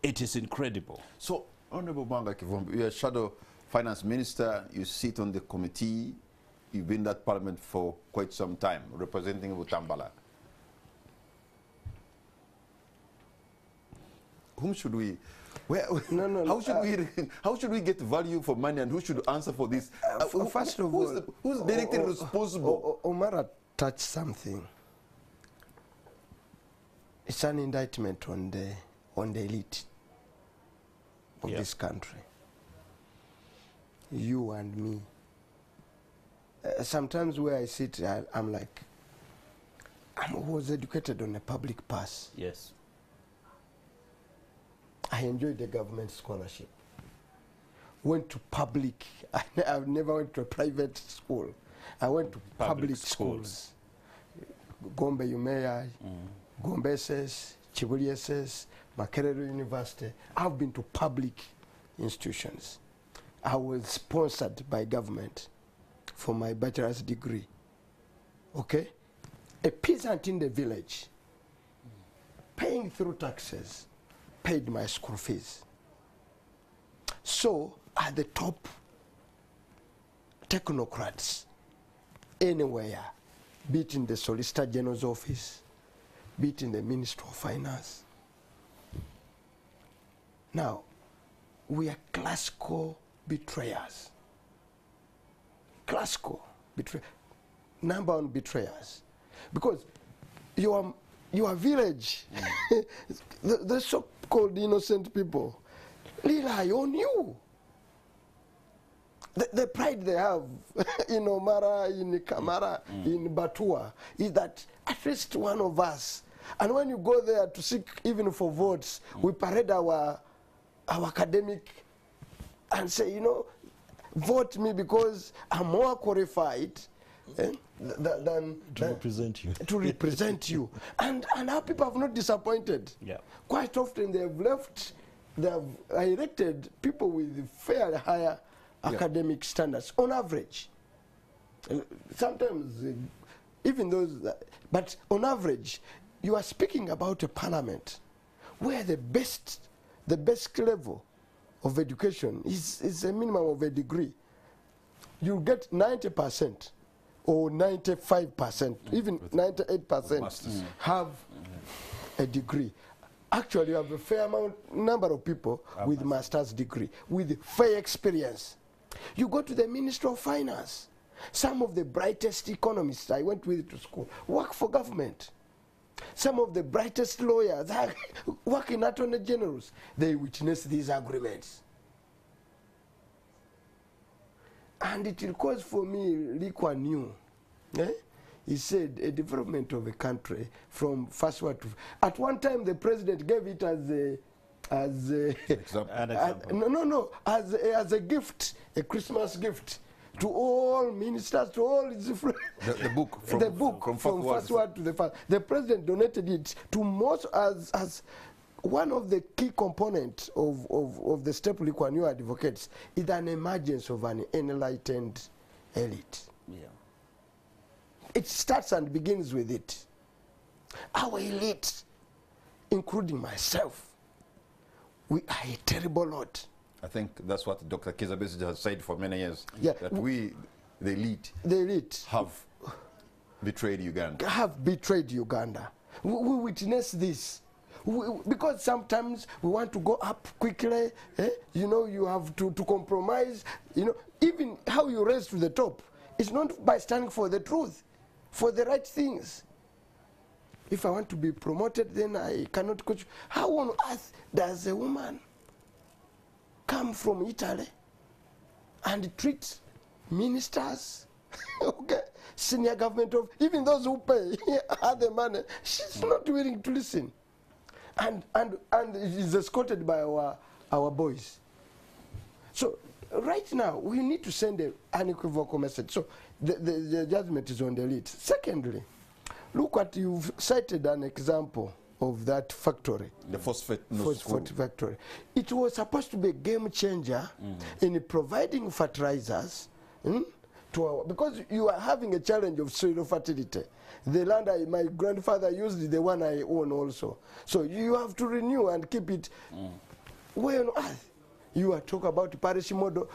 It is incredible.
So, Honorable Mwanga Kivumbi, you're a shadow finance minister, you sit on the committee, you've been in that parliament for quite some time, representing Butambala. Whom should we, how should we get value for money, and who should answer for this?
First of all,
who's directly responsible?
Omara touched something. It's an indictment on the elite of this country. You and me. Sometimes where I sit, I'm like, I was educated on a public pass.
Yes.
I enjoyed the government scholarship. Went to public. I've never went to a private school. I went to public schools. Gombe Umeya, Gombe SS, Chibuli SS, Makerere University. I've been to public institutions. I was sponsored by government for my bachelor's degree. Okay? A peasant in the village, paying through taxes, paid my school fees. So, at the top technocrats, anywhere, be it in the Solicitor General's office, be it in the Ministry of Finance. Now, we are classical betrayers. Classical betrayers. Number one betrayers. Because your village, the so-called innocent people, rely on you. The pride they have in Omara, in Kamara, in Batua, is that at least one of us. And when you go there to seek even for votes, we parade our academic and say, you know, vote me because I'm more qualified than
to represent you.
To represent you. And our people have not disappointed.
Yeah.
Quite often they have elected people with fairly higher academic standards on average. Sometimes even those, but on average, you are speaking about a parliament where the best level of education is a minimum of a degree. You get 90% or 95%, even 98% have a degree. Actually, you have a fair number of people with master's degree, with fair experience. You go to the Ministry of Finance. Some of the brightest economists I went with to school work for government. Some of the brightest lawyers work in attorney generals. They witness these agreements. And it will cause for me, Lee Kuan Yew, he said a development of a country from first world to... At one time, the president gave it as a gift, a Christmas gift to all ministers, to all his friends.
The book from
first word to the first. The president donated it to most as one of the key components of the step Lee Kuan Yew advocates is an emergence of an enlightened elite.
Yeah.
It starts and begins with it. Our elite, including myself, we are a terrible lot.
I think that's what Dr. Kizza Besigye has said for many years.
Yeah.
That we, the elite, have betrayed Uganda.
Have betrayed Uganda. We witness this. Because sometimes we want to go up quickly, you know, you have to compromise, you know, even how you raise to the top. It's not by standing for the truth, for the right things. If I want to be promoted, then I cannot coach. How on earth does a woman come from Italy and treat ministers, okay, senior government of, even those who pay other money, she's not willing to listen. And is escorted by our boys. So right now, we need to send an unequivocal message. So the judgment is on the lead. Secondly, look at, you've cited an example of that factory.
The phosphate
factory. It was supposed to be a game changer in providing fertilizers to our, because you are having a challenge of soil fertility. The land my grandfather used, the one I own also. So you have to renew and keep it. Where on earth? You are talking about parish model.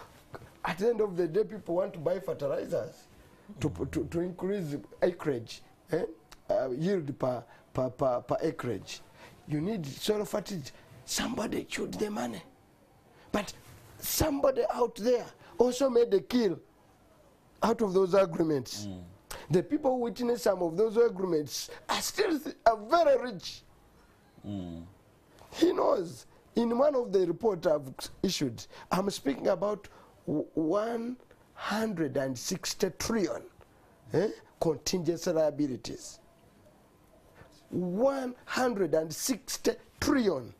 At the end of the day, people want to buy fertilizers to increase acreage, yield per acreage. You need soil fertility. Somebody chewed the money. But somebody out there also made a kill out of those agreements. The people who witness some of those agreements are still very rich. He knows. In one of the reports I've issued, I'm speaking about 160 trillion contingency liabilities. 160 trillion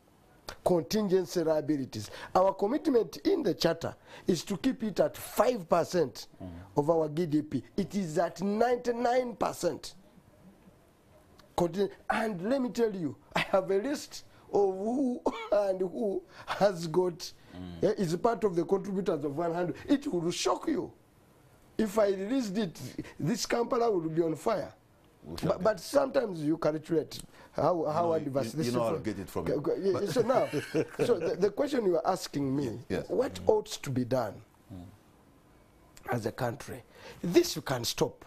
contingency liabilities. Our commitment in the charter is to keep it at 5% of our GDP. It is at 99%. And let me tell you, I have a list of who and who has got, is part of the contributors of 100. It will shock you. If I released it, this Kampala will be on fire. But sometimes you calculate how adverse this is.
You know, I'll get it from you.
So now, so the question you are asking me, what ought to be done as a country? This you can stop.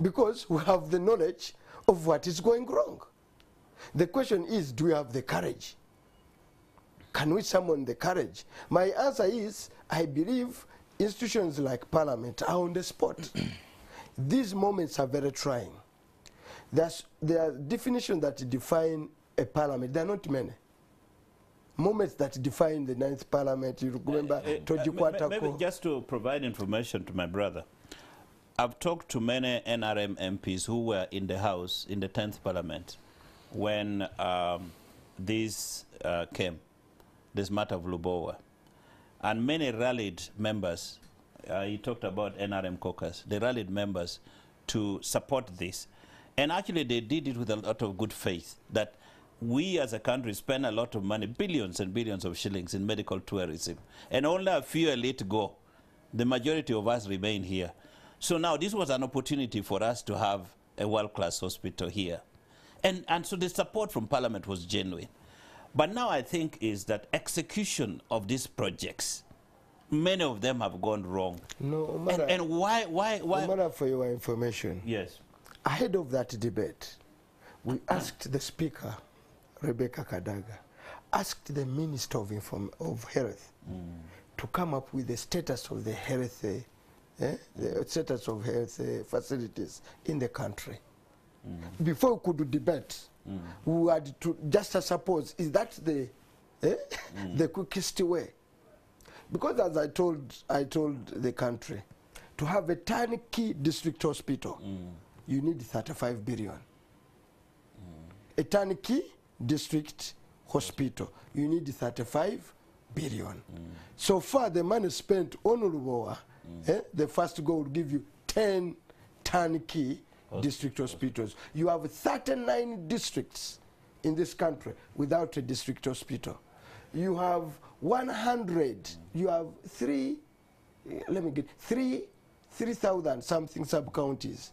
Because we have the knowledge of what is going wrong. The question is, do we have the courage? Can we summon the courage? My answer is, I believe institutions like Parliament are on the spot. These moments are very trying. There are definitions that define a parliament. There are not many. Moments that define the 9th Parliament, you remember,
maybe just to provide information to my brother, I've talked to many NRM MPs who were in the House, in the 10th Parliament, when this came, this matter of Lubowa. And many rallied members. He talked about NRM caucus. They rallied members to support this. And actually they did it with a lot of good faith, that we as a country spend a lot of money, billions and billions of shillings in medical tourism, and only a few elite go. The majority of us remain here. So now this was an opportunity for us to have a world-class hospital here. And so the support from Parliament was genuine. But now I think is that execution of these projects, many of them have gone wrong.
No matter,
and why?
No matter, for your information.
Yes.
Ahead of that debate, we asked the Speaker, Rebecca Kadaga, asked the Minister of Health to come up with the status of the health, the status of health facilities in the country. Before we could debate, we had to just suppose, is that the quickest way? Because as I told the country, to have a turnkey district hospital, you need 35 billion. A turnkey district hospital, you need 35 billion. So far, the money spent on Lubowa, the first goal will give you 10 turnkey district hospitals. You have 39 districts in this country without a district hospital. You have 100, you have 3,000 something sub-counties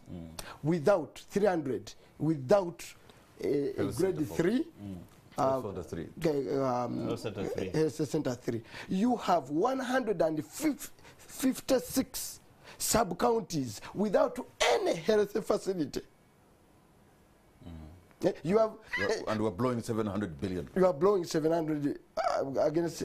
without 300, without a grade 3. Health Center 3. You have 156 sub-counties without any health facility. You have,
and we're blowing 700 billion.
you are blowing 700 against.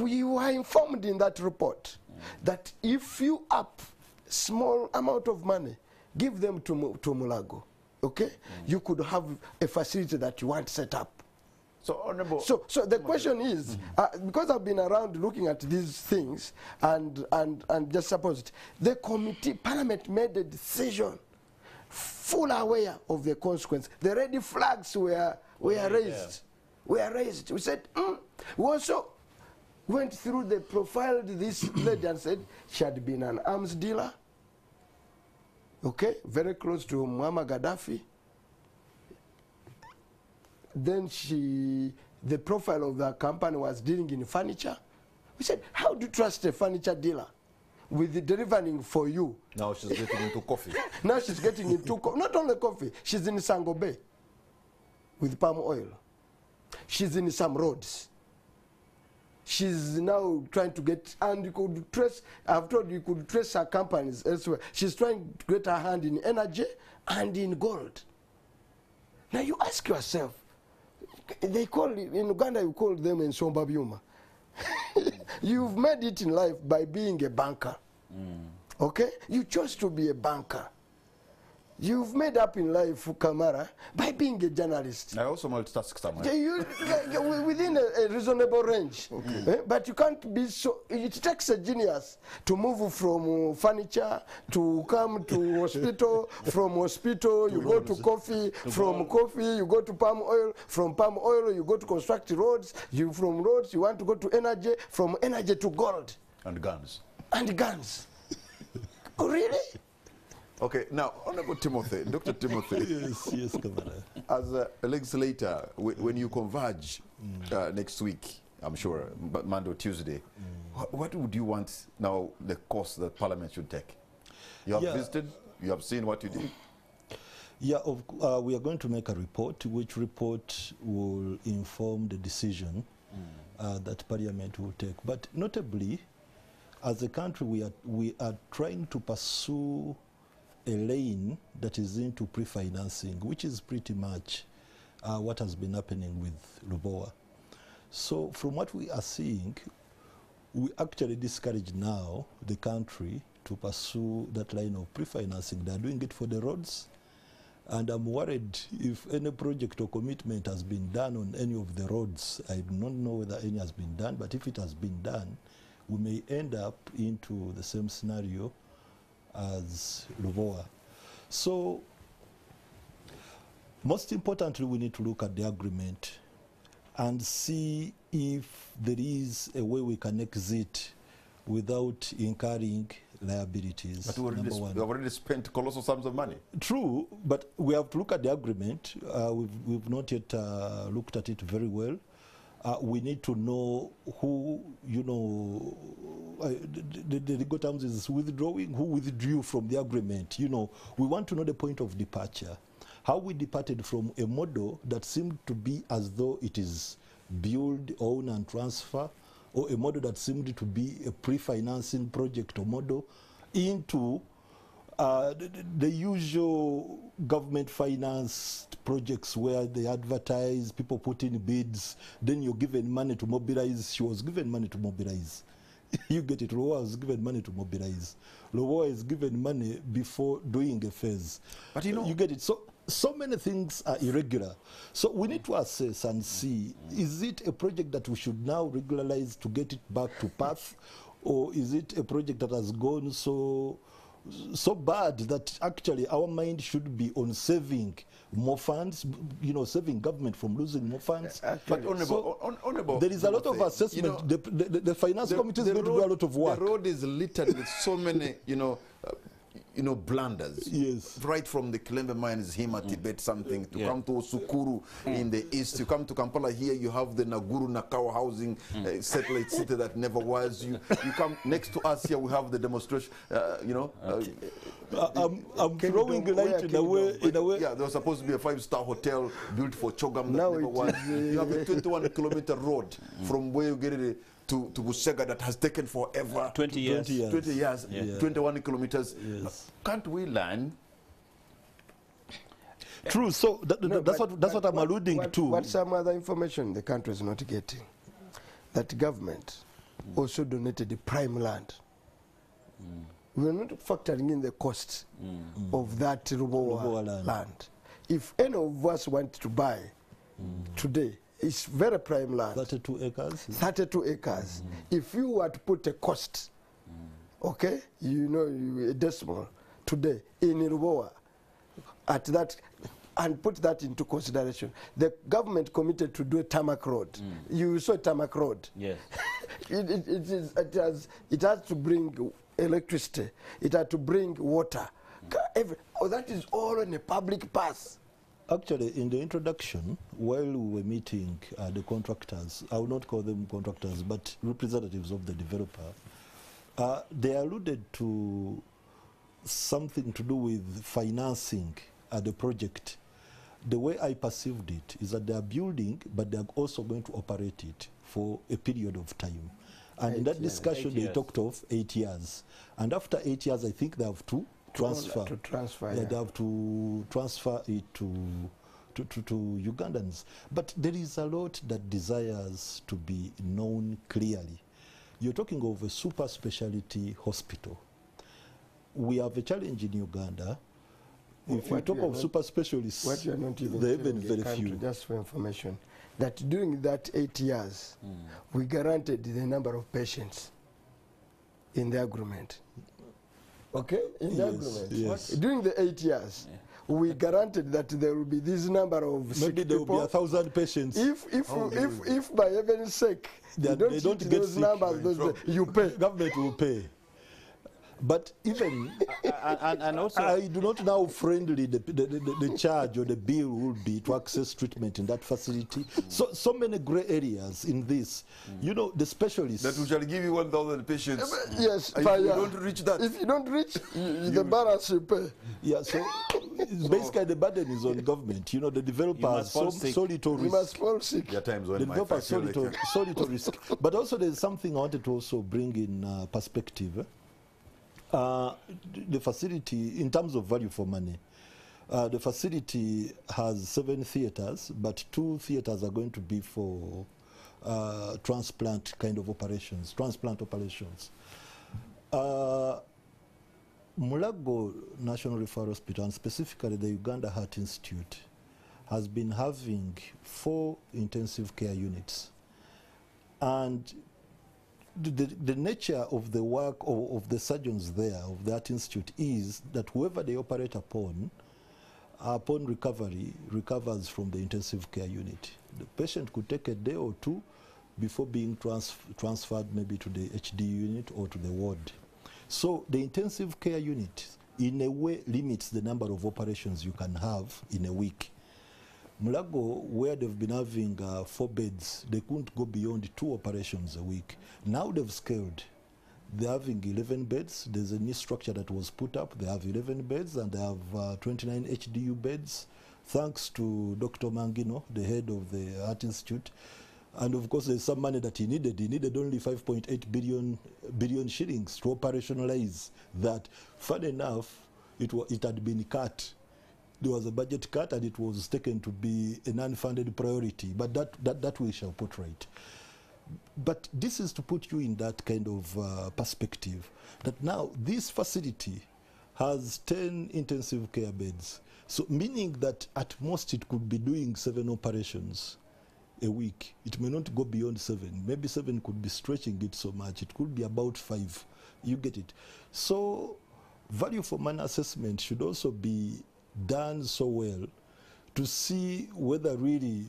You are informed in that report that if you up small amount of money, give them to Mulago, okay? You could have a facility that you want set up.
So, Honorable.
So the question is, because I've been around looking at these things, and just suppose it, the committee, Parliament made a decision, full aware of the consequence. The red flags were raised. Were raised. We said, we also went through the profiled this lady and said she had been an arms dealer, okay, very close to Muammar Gaddafi. Then the profile of the company was dealing in furniture. We said, how do you trust a furniture dealer with the delivering for you?
Now she's getting into coffee.
Now she's getting into, not only coffee, she's in Sango Bay with palm oil. She's in some roads. She's now trying to get, and you could trace, I've told you could trace her companies elsewhere. She's trying to get her hand in energy and in gold. Now you ask yourself, they call it, in Uganda you call them ensomba byuma. You've made it in life by being a banker. Okay? You chose to be a banker. You've made up in life, Kamara, by being a journalist.
I also multitask somewhere.
Within a reasonable range. Okay. But you can't be so, it takes a genius to move from furniture to come to hospital, from hospital you go to coffee, from coffee you go to palm oil, from palm oil you go to construct roads, from roads you want to go to energy, from energy to gold.
And guns.
And guns. Oh, really?
Okay, now, Honorable Timothy, Dr. Timothy.
Yes, Governor.
As a legislator, when you converge next week, I'm sure, but Monday or Tuesday, what would you want now the course that Parliament should take? You have visited, you have seen what you did?
Yeah, we are going to make a report, which report will inform the decision that Parliament will take. But notably, as a country, we are trying to pursue a lane that is into pre-financing, which is pretty much what has been happening with Lubowa. So from what we are seeing, we actually discourage now the country to pursue that line of pre-financing. They are doing it for the roads, and I'm worried if any project or commitment has been done on any of the roads. I do not know whether any has been done, but if it has been done, we may end up into the same scenario as Lubowa. So, most importantly, we need to look at the agreement and see if there is a way we can exit without incurring liabilities.
But we have already spent colossal sums of money.
True, but we have to look at the agreement. We've not yet looked at it very well. We need to know who, the legal terms is withdrawing, who withdrew from the agreement. We want to know the point of departure. How we departed from a model that seemed to be as though it is build, own, and transfer, or a model that seemed to be a pre-financing project or model, into the usual government financed projects where they advertise, people put in bids, then you're given money to mobilize. She was given money to mobilize. You get it. Lubowa was given money to mobilize. Lubowa is given money before doing a phase. But you get it. So many things are irregular. So we need to assess and see, is it a project that we should now regularize to get it back to path, or is it a project that has gone so bad that actually our mind should be on saving more funds, saving government from losing more funds.
But honorable,
there is a lot of assessment. The finance committee is going to do a lot of work.
The road is littered with so many, blunders.
Yes.
Right from the Kilembe mines, Hima, Tibet, something, to come to Osukuru in the east. You come to Kampala here, you have the Naguru Nakawa housing satellite city that never was. You come next to us here, we have the demonstration,
I'm throwing light in a way.
Yeah, there was supposed to be a 5-star hotel built for Chogam that never was. You have a 21-kilometer road from where you get it to Busega that has taken forever.
20 years.
20 years,
Yeah.
21 kilometers.
Yes.
Can't we learn?
True. So that's what I'm alluding to.
What some other information the country is not getting, that government also donated the prime land. We're not factoring in the cost of that Lubowa land. If any of us want to buy today, it's very prime land.
32 acres?
32 acres. If you were to put a cost, okay, you know, a decimal today in Lubowa, at that, and put that into consideration, the government committed to do a tarmac road. You saw tarmac road.
Yes.
It has to bring electricity. It has to bring water. That is all in a public pass.
Actually, in the introduction, while we were meeting the contractors, I will not call them contractors, but representatives of the developer, they alluded to something to do with financing the project. The way I perceived it is that they are building, but they are also going to operate it for a period of time. And in that discussion, they talked of 8 years. And after 8 years, I think they have to transfer. They have to transfer it to Ugandans. But there is a lot that desires to be known clearly. You're talking of a super specialty hospital. We have a challenge in Uganda. If you talk of super specialists,
what you are not even
there are very
country,
few.
just for information, that during that 8 years, we guaranteed the number of patients in the agreement. Okay? In the agreement.
Yes.
During the 8 years, we guaranteed that there will be this number of sick
Maybe there will
people.
be 1,000 patients.
If by heaven's sake, they don't get those
sick,
numbers, you pay.
Government will pay. But even,
and also,
I do not know friendly the charge or the bill will be to access treatment in that facility. So many gray areas in this. You know, the specialists.
That we shall give you 1,000 patients.
Yes,
if you don't reach that.
If you don't reach, the balance you pay.
Yeah, so basically the burden is on government. You know, the developers so little risk.
You must fall sick.
There are times when
The developers so little risk. But also there's something I wanted to also bring in perspective. The facility, in terms of value for money, the facility has 7 theaters, but 2 theaters are going to be for transplant kind of operations, Mulago National Referral Hospital, and specifically the Uganda Heart Institute, has been having 4 intensive care units. And the nature of the work of the surgeons there, of that institute, is that whoever they operate upon recovery, recovers from the intensive care unit. The patient could take a day or 2 before being transferred maybe to the HD unit or to the ward. So the intensive care unit, in a way, limits the number of operations you can have in a week. Mulago, where they've been having 4 beds, they couldn't go beyond 2 operations a week. Now they've scaled. They're having 11 beds. There's a new structure that was put up. They have 11 beds and they have 29 HDU beds, thanks to Dr. Mangino, the head of the Art Institute. And of course, there's some money that he needed. He needed only 5.8 billion shillings to operationalize that. Fun enough, it had been cut. There was a budget cut and it was taken to be an unfunded priority, but that we shall put right. But this is to put you in that kind of perspective, that now this facility has 10 intensive care beds. So meaning that at most it could be doing 7 operations a week. It may not go beyond 7. Maybe 7 could be stretching it so much. It could be about 5. You get it. So value for money assessment should also be done so well to see whether really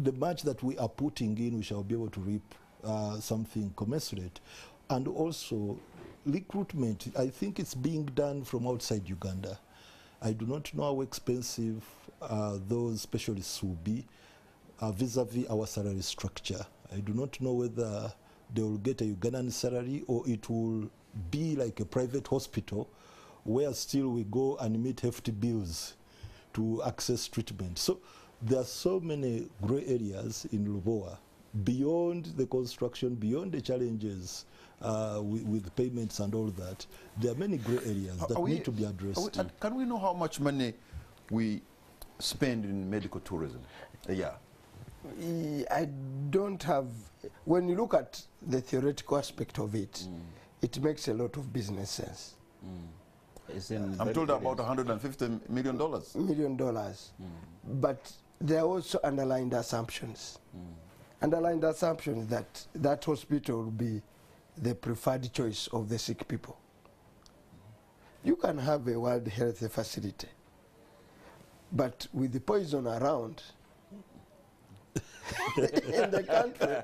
the much that we are putting in, we shall be able to reap something commensurate. And also recruitment, I think it's being done from outside Uganda. I do not know how expensive those specialists will be vis-a-vis our salary structure. I do not know whether they will get a Ugandan salary or it will be like a private hospital where still we go and meet hefty bills to access treatment. So there are so many gray areas in Lubowa, beyond the construction, beyond the challenges with payments and all that. There are many gray areas that need to be addressed.
Can we know how much money we spend in medical tourism a year?
I don't have, when you look at the theoretical aspect of it, it makes a lot of business sense.
I'm told about $150 million.
But there are also underlined assumptions. Underlined assumptions that that hospital will be the preferred choice of the sick people. You can have a World Health Facility, but with the poison around in the country,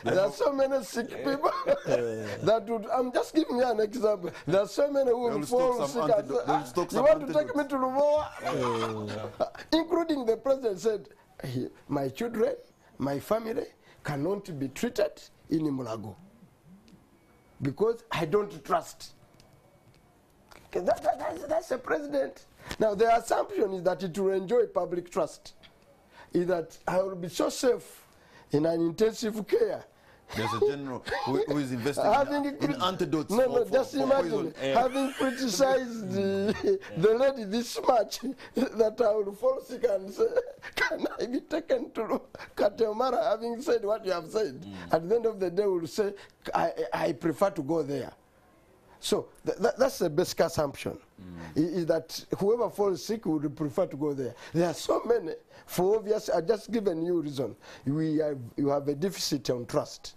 there are so many sick people that would, I'm just giving you an example. There are so many who will fall sick and say, you want to take me to Lubowa? Including the president said, my children, my family cannot be treated in Mulago because I don't trust. That's a president. Now the assumption is that it will enjoy public trust, is that I will be so safe in an intensive care.
There's a general who is investing in antidotes.
Just imagine having criticized the lady this much that I will fall sick and say, can I be taken to Katemara, having said what you have said? At the end of the day, we will say, I prefer to go there. So that's the basic assumption, is that whoever falls sick would prefer to go there. There are so many, for obvious, I just given you reason. You have a deficit on trust.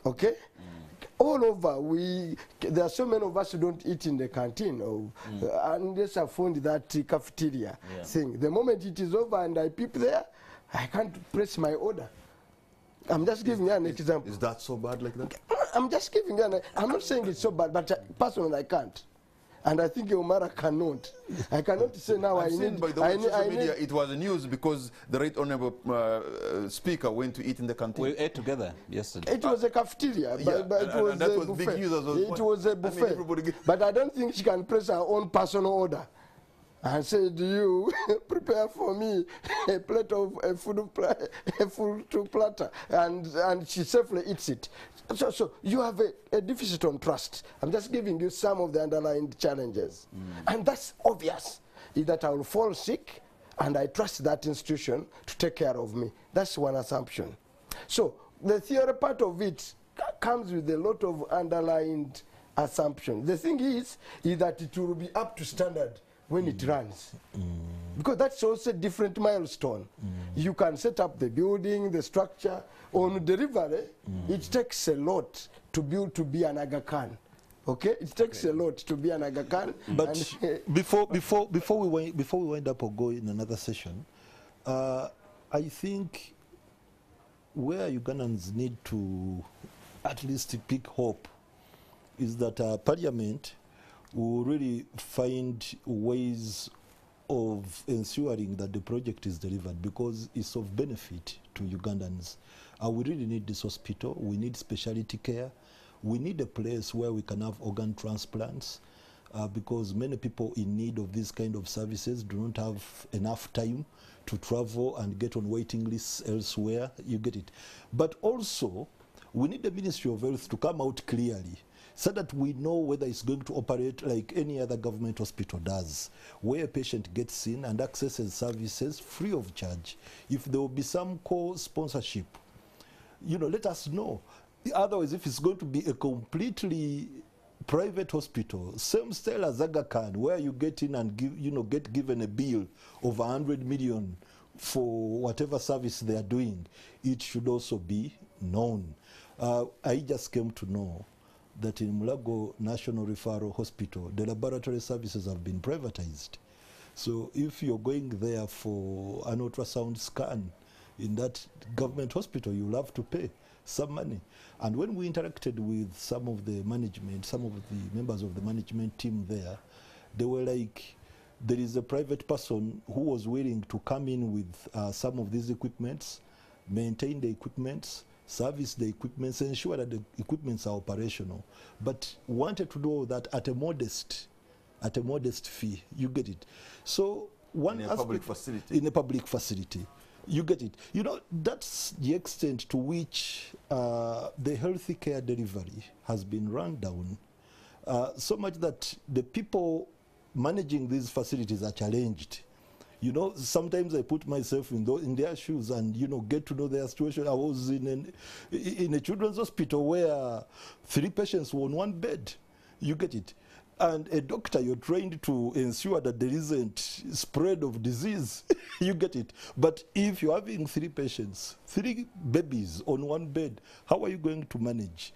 Okay? All over, there are so many of us who don't eat in the canteen, unless I found that cafeteria thing. The moment it is over and I peep there, I can't press my order. I'm just giving you an example.
Is that so bad like that?
I'm just giving you I'm not saying it's so bad, but personally I can't. And I think Omara cannot. I cannot say now I need...
By the way, social media, it was news because the Right Honorable Speaker went to eat in the canteen.
We ate together yesterday.
It was a cafeteria, but it was a buffet. Big news as well. It was a buffet. I mean, but I don't think she can press her own personal order and say, do you prepare for me a plate of a full platter, and she safely eats it. So you have a deficit on trust. I'm just giving you some of the underlying challenges. And that's obvious, is that I will fall sick and I trust that institution to take care of me. That's one assumption. So the theory part of it comes with a lot of underlying assumptions. The thing is that it will be up to standard when it runs. Because that's also a different milestone. You can set up the building, the structure. On delivery, it takes a lot to build to be an Aga Khan. Okay? It takes a lot to be an Aga Khan.
But before we wind up or go in another session, I think where Ugandans need to at least pick hope is that Parliament will really find ways of ensuring that the project is delivered, because it's of benefit to Ugandans. We really need this hospital. We need specialty care. We need a place where we can have organ transplants, because many people in need of these kind of services do not have enough time to travel and get on waiting lists elsewhere. You get it. But also, we need the Ministry of Health to come out clearly so that we know whether it's going to operate like any other government hospital does, where a patient gets in and accesses services free of charge. If there will be some co-sponsorship, let us know. Otherwise, if it's going to be a completely private hospital, same style as Aga Khan, where you get in and get given a bill of 100 million for whatever service they are doing, it should also be known. I just came to know that in Mulago National Referral Hospital, the laboratory services have been privatized. So if you're going there for an ultrasound scan in that government hospital, you'll have to pay some money. And when we interacted with some of the management, some of the members of the management team there, they were like, there is a private person who was willing to come in with some of these equipments, maintain the equipments, service the equipments, ensure that the equipments are operational, but wanted to do that at a modest fee. You get it. So one
in a public facility.
In a public facility. You get it. That's the extent to which the healthy care delivery has been run down, so much that the people managing these facilities are challenged. You know, sometimes I put myself in their shoes and, you know, get to know their situation. I was in a children's hospital where 3 patients were on 1 bed. You get it? And a doctor, you're trained to ensure that there isn't spread of disease. You get it? But if you're having 3 patients, 3 babies on 1 bed, how are you going to manage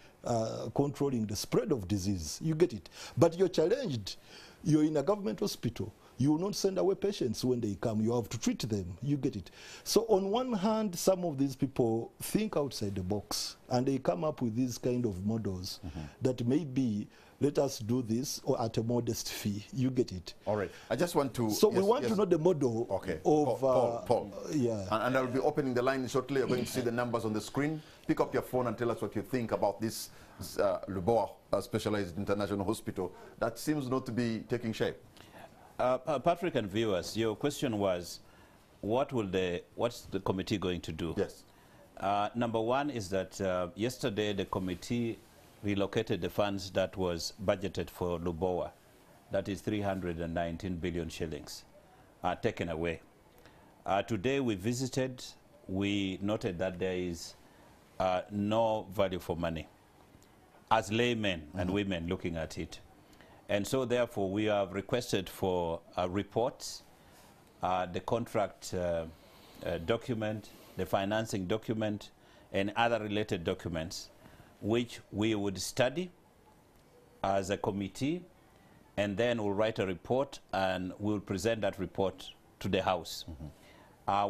controlling the spread of disease? You get it? But you're challenged. You're in a government hospital. You will not send away patients when they come. You have to treat them. You get it? So on one hand, some of these people think outside the box, and they come up with these kind of models that maybe let us do this or at a modest fee. You get it?
All right. I just want to...
So we want to know the model of...
Paul.
Yeah.
And I'll be opening the line shortly. You're going to see the numbers on the screen. Pick up your phone and tell us what you think about this Lubowa Specialized International Hospital that seems not to be taking shape.
Patrick and viewers, your question was, what's the committee going to do?
Yes.
Number one is that yesterday the committee relocated the funds that was budgeted for Lubowa, that is 319 billion shillings, taken away. Today we visited, we noted that there is no value for money as laymen and women looking at it. And so therefore we have requested for a report, the contract document, the financing document, and other related documents, which we would study as a committee, and then we'll write a report and we'll present that report to the House.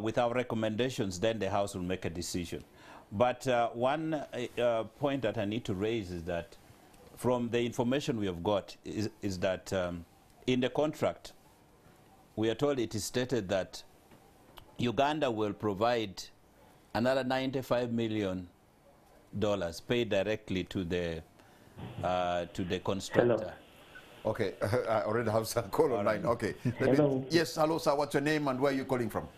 With our recommendations, then the House will make a decision. But one point that I need to raise is that from the information we have got is that in the contract, we are told it is stated that Uganda will provide another $95 million paid directly to the constructor.
Hello.
Okay, I already have some call online. Okay.
Hello.
Yes, hello, sir. What's your name and where are you calling from?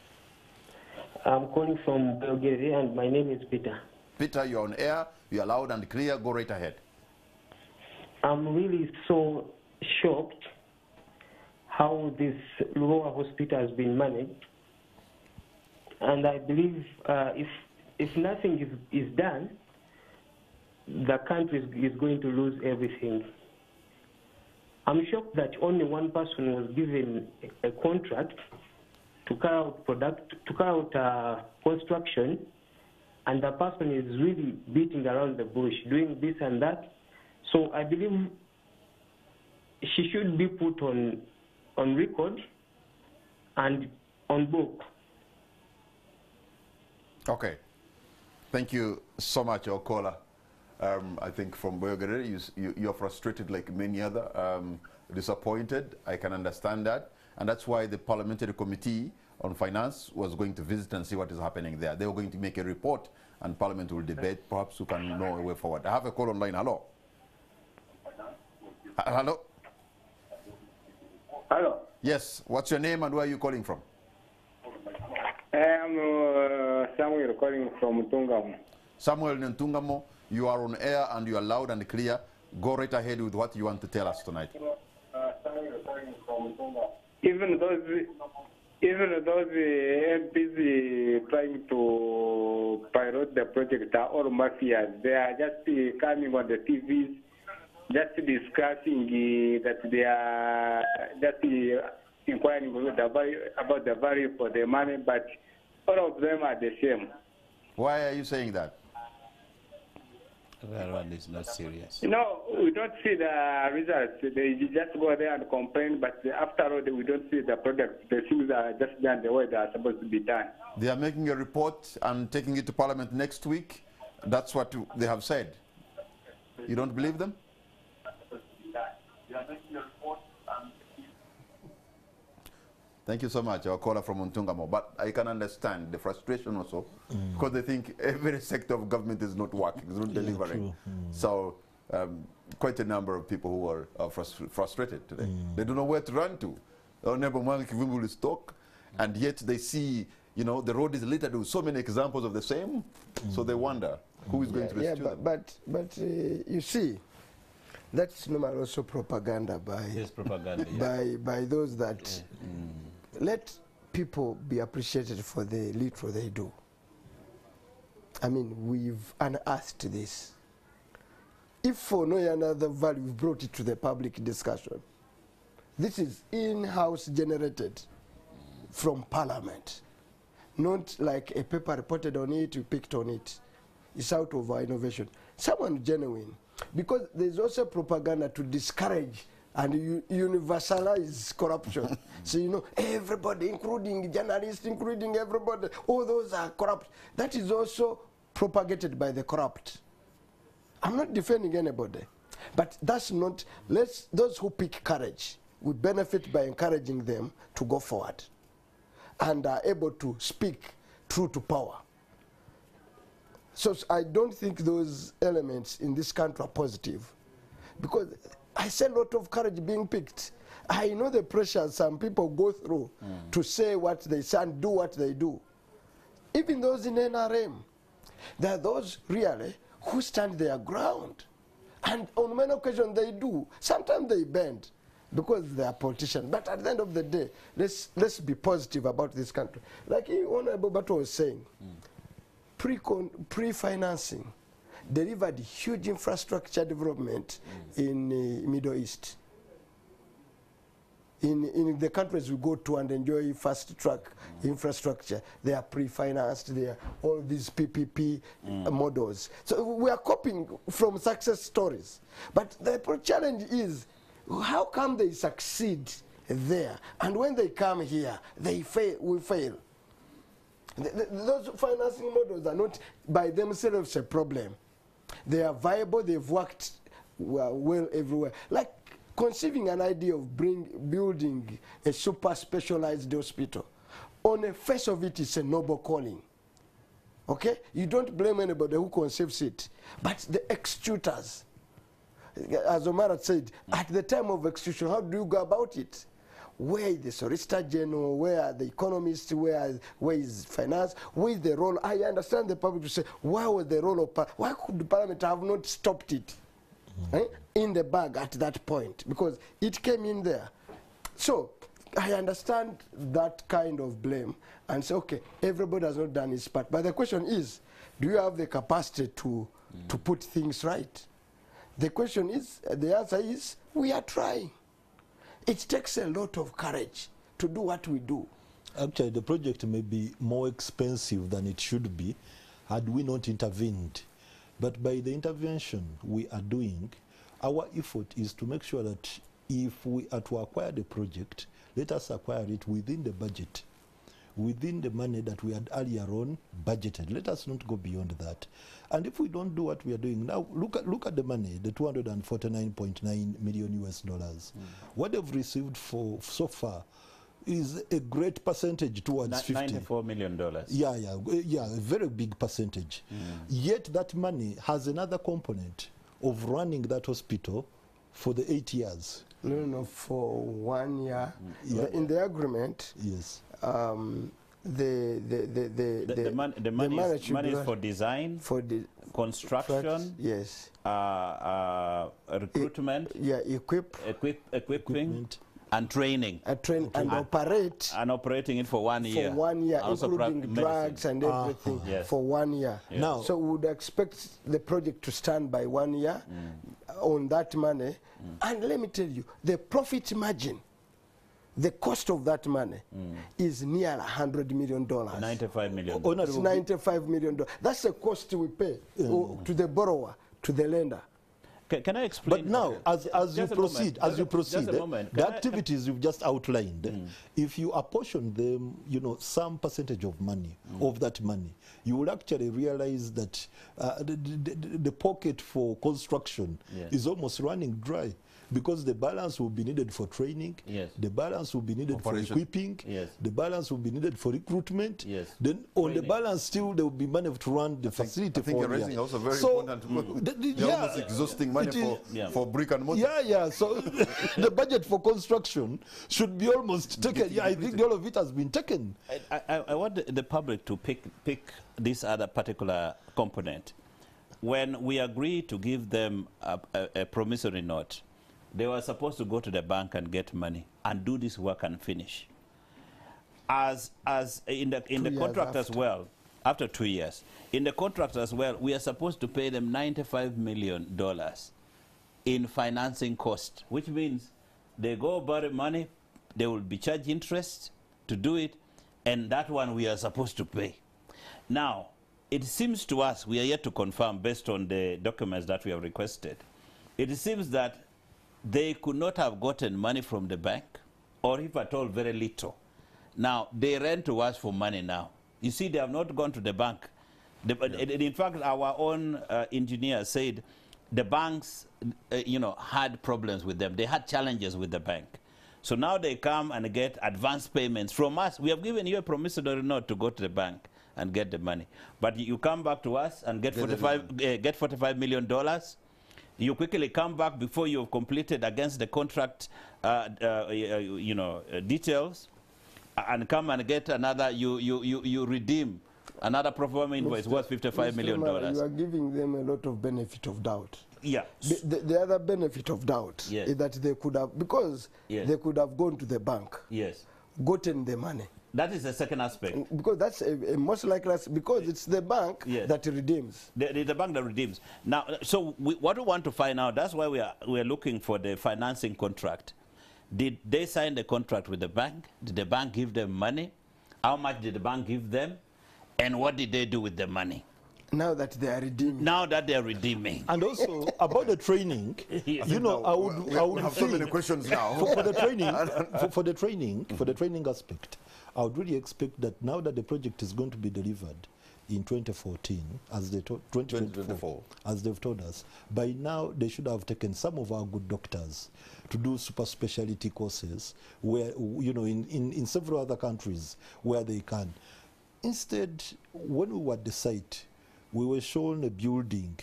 I'm calling from Bulgaria and my name is Peter.
Peter, you're on air. You're loud and clear. Go right ahead.
I'm really so shocked how this Lubowa hospital has been managed. And I believe if nothing is done, the country is going to lose everything. I'm shocked that only one person was given a contract to carry out construction, and the person is really beating around the bush, doing this and that. So I believe she should be put on record and on book.
Okay. Thank you so much, your caller. I think from Bulgaria, you're frustrated like many other, disappointed. I can understand that. And that's why the Parliamentary Committee on Finance was going to visit and see what is happening there. They were going to make a report and Parliament will debate. Perhaps we can know a way forward. I have a call online. Hello. Hello.
Hello.
Yes. What's your name and where are you calling from?
I'm Samuel calling from Ntungamo. Samuel
Ntungamo, you are on air and you are loud and clear. Go right ahead with what you want to tell us tonight.
Samuel calling from Ntungamo. Even those MPs trying to pilot the project are all mafias. They are just coming on the TVs, just discussing that they are just inquiring about the value for the money, but all of them are the same.
Why are you saying that?
That one is not serious.
No, we don't see the results. They just go there and complain, but after all, we don't see the product. The things are just done the way they are supposed to be done.
They are making a report and taking it to Parliament next week. That's what they have said. You don't believe them? Thank you so much, our caller from Ntungamo. But I can understand the frustration also, because they think every sector of government is not working, is not delivering. So quite a number of people who are frustrated today. They don't know where to run to. Our neighbor Mwangi Kivumbu is talk, and yet they see, you know, the road is littered with so many examples of the same. So they wonder who is going to rescue them.
But you see, That's normally also propaganda by
Yes, propaganda. Yeah.
by those that let people be appreciated for the little they do. I mean, we've unearthed this. If for no other value, we've brought it to the public discussion. This is in-house generated from Parliament. Not like a paper reported on it, we picked on it. It's out of our innovation. Someone genuine. Because there's also propaganda to discourage and universalize corruption. So, you know, everybody, including journalists, including everybody, all those are corrupt. That is also propagated by the corrupt. I'm not defending anybody, but that's not, those who pick courage, we benefit by encouraging them to go forward and are able to speak true to power. So I don't think those elements in this country are positive, because I see a lot of courage being picked. I know the pressure some people go through to say what they say and do what they do. Even those in NRM, there are those really who stand their ground. And on many occasions they do. Sometimes they bend because they are politicians. But at the end of the day, let's be positive about this country. Like Honorable Bato was saying, pre-financing delivered huge infrastructure development in Middle East. In the countries we go to and enjoy fast-track infrastructure, they are pre-financed, they are all these PPP models. So we are copying from success stories. But the challenge is, how come they succeed there? And when they come here, they fail, we fail. Those financing models are not by themselves a problem. They are viable, they've worked well everywhere. Like conceiving an idea of building a super specialized hospital. On the face of it, it's a noble calling. Okay? You don't blame anybody who conceives it. But the executors, as Omar said, at the time of execution, how do you go about it? Where is the Solicitor General? Where are the economists? Where is finance? Where is the role? I understand the public to say, why was the role of Parliament? Why could the Parliament have not stopped it in the bag at that point? Because it came in there. So I understand that kind of blame and say, okay, everybody has not done his part. But the question is, do you have the capacity to put things right? The question is, the answer is, we are trying. It takes a lot of courage to do what we do.
Actually, the project may be more expensive than it should be had we not intervened. But by the intervention we are doing, our effort is to make sure that if we are to acquire the project, let us acquire it within the budget, within the money that we had earlier on budgeted. Let us not go beyond that. And if we don't do what we are doing now, look at the money, the $249.9 million US. What they've received for so far is a great percentage towards
$94 million.
Yeah, a very big percentage. Yet that money has another component of running that hospital for the 8 years.
No, for 1 year. In the agreement,
yes.
The money is for design, for construction,
yes,
recruitment, equipment, and training,
and
operating it for 1 year.
For 1 year, including drugs and everything.
Yes.
For 1 year.
Yes.
Now, so we would expect the project to stand by 1 year on that money. And let me tell you, the profit margin, the cost of that money is near $100 million.
$95 million.
It's $95 million. That's the cost we pay to the borrower, to the lender.
Can I explain?
But now, as you proceed, the activities you've just outlined, if you apportion them, some percentage of money, of that money, you will actually realize that the pocket for construction is almost running dry. Because the balance will be needed for training, the balance will be needed for equipping, the balance will be needed for recruitment, then on the balance still there will be money to run the facility.
I think you're raising also very important. They're almost exhausting money for brick and mortar.
So the budget for construction should be almost taken. I think all of it has been taken.
I want the public to pick this other particular component. when we agreed to give them a promissory note, they were supposed to go to the bank and get money and do this work and finish. As in the contract as well, after 2 years, in the contract as well, we are supposed to pay them $95 million in financing cost, which means they go borrow money, they will be charged interest to do it, and that one we are supposed to pay. Now, it seems to us, we are yet to confirm based on the documents that we have requested, it seems that they could not have gotten money from the bank, or if at all, very little. Now, they ran to us for money now. You see, they have not gone to the bank. In fact, our own engineer said the banks, had problems with them. They had challenges with the bank. So now they come and get advance payments from us. We have given you a promissory note to go to the bank and get the money. But you come back to us and get $45 million. You quickly come back before you've completed against the contract, details, and come and get another. You redeem another pro forma invoice worth $55 million.
You are giving them a lot of benefit of doubt.
Yeah.
The other benefit of doubt is that they could have, because they could have gone to the bank, gotten the money.
That is the second aspect.
Because that's a most likely, because it's the bank that redeems.
The bank that redeems. Now, so what we want to find out, that's why we are looking for the financing contract. Did they sign the contract with the bank? Did the bank give them money? How much did the bank give them? And what did they do with the money?
Now that they are redeeming.
Now that they are redeeming.
And also about the training, I would
have so many questions now.
For the training aspect, I would really expect that now that the project is going to be delivered in 2014, as they 2024, as they've told us, by now they should have taken some of our good doctors to do super specialty courses where, in several other countries where they can. Instead, when we were at the site, we were shown a building,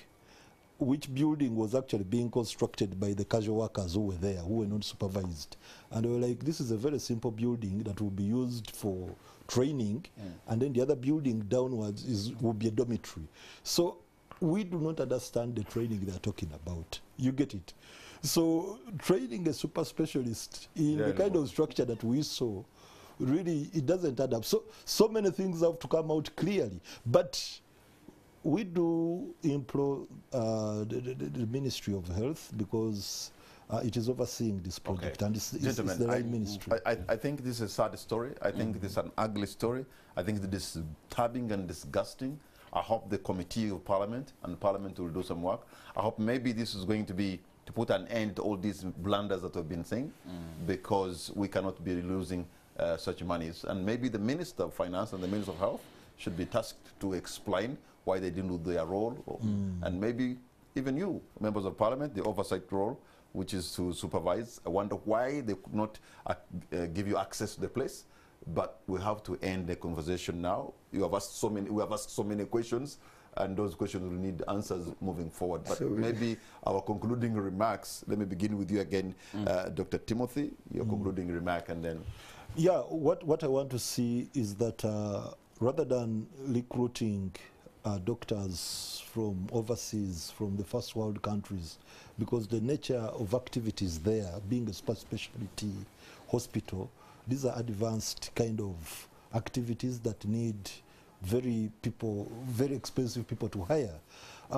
which building was actually being constructed by the casual workers who were there, who were not supervised. And they were like, this is a very simple building that will be used for training, and then the other building downwards will be a dormitory. So we do not understand the training they're talking about. You get it? So training a super specialist in the kind of structure that we saw, really, it doesn't add up. So many things have to come out clearly. But we do implore the Ministry of Health, because it is overseeing this project, and it's the right ministry.
I think this is a sad story. I think this is an ugly story. I think it is disturbing and disgusting. I hope the Committee of Parliament and Parliament will do some work. I hope maybe this is going to be to put an end to all these blunders that we've been saying, because we cannot be losing such monies. And maybe the Minister of Finance and the Minister of Health should be tasked to explain why they didn't do their role, and maybe even you, members of Parliament, the oversight role, which is to supervise. I wonder why they could not give you access to the place. But we have to end the conversation now. We have asked so many questions, and those questions will need answers moving forward. But maybe our concluding remarks. Let me begin with you again, Dr. Timothy. Your concluding remark, and then.
Yeah, what I want to see is that rather than recruiting doctors from overseas, from the first world countries, because the nature of activities there, being a specialty hospital, these are advanced kind of activities that need very expensive people to hire.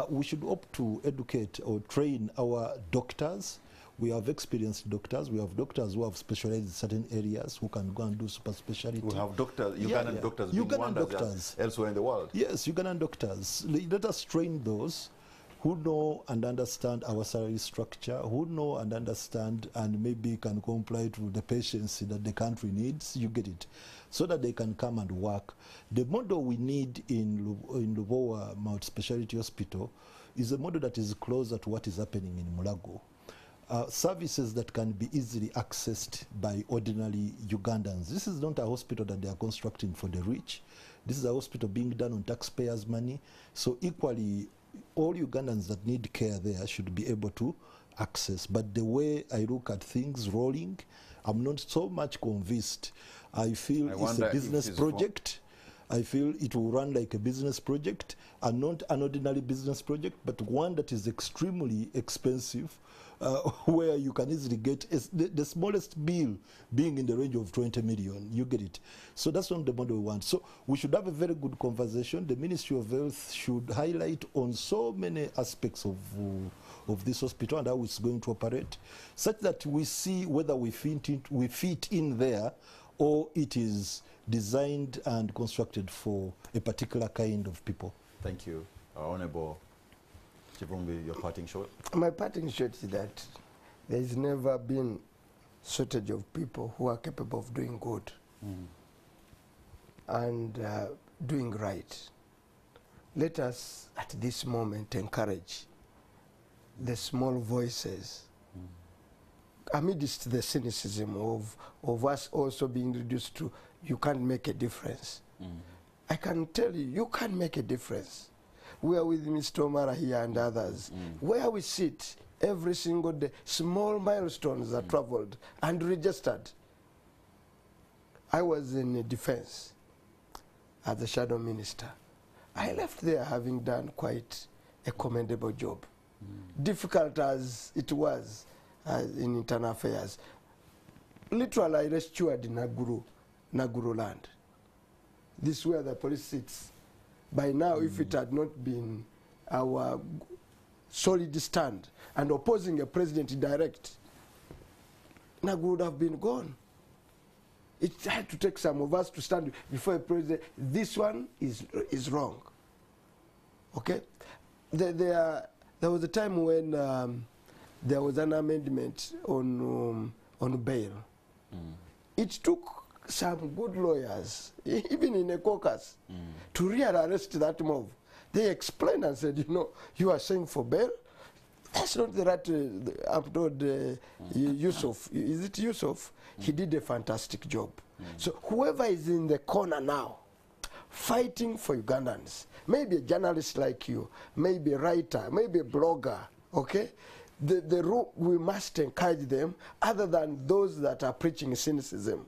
We should opt to educate or train our doctors. We have experienced doctors. We have doctors who have specialized in certain areas who can go and do super specialty.
We have doctors, Ugandan doctors, Ugandan doctors elsewhere in the world.
Yes, Ugandan doctors. Let us train those who know and understand our salary structure, who know and understand and maybe can comply to the patients that the country needs. You get it, so that they can come and work. The model we need in Lubowa Multi-Speciality Hospital is a model that is closer to what is happening in Mulago. Services that can be easily accessed by ordinary Ugandans. This is not a hospital that they are constructing for the rich. This is a hospital being done on taxpayers' money. So equally, all Ugandans that need care there should be able to access. But the way I look at things rolling, I'm not so much convinced. I feel it's a business project. I feel it will run like a business project, and not an ordinary business project, but one that is extremely expensive, where you can easily get the smallest bill being in the range of 20 million. You get it. So that's not the model we want. So we should have a very good conversation. The Ministry of Health should highlight on so many aspects of this hospital and how it's going to operate, such that we see whether we fit in there, or it is designed and constructed for a particular kind of people.
Thank you. Honorable Chivumbi, your parting shot?
My parting shot is that there has never been shortage of people who are capable of doing good and doing right. Let us, at this moment, encourage the small voices amidst the cynicism of us also being reduced to, you can't make a difference. I can tell you, you can make a difference. We are with Mr. Omara here and others. Where we sit every single day, small milestones are traveled and registered. I was in defense as a shadow minister. I left there having done quite a commendable job. Difficult as it was in internal affairs. Literally, I rescued Naguru land. This is where the police sits. By now, if it had not been our solid stand and opposing a president direct, Naguru would have been gone. It had to take some of us to stand before a president. This one is wrong. Okay? There was a time when there was an amendment on bail. It took some good lawyers, even in a caucus, to rearrest that move. They explained and said, you know, you are saying for bail? That's not the right Yusuf. Is it Yusuf? He did a fantastic job. So whoever is in the corner now, fighting for Ugandans, maybe a journalist like you, maybe a writer, maybe a blogger, okay? We must encourage them, other than those that are preaching cynicism,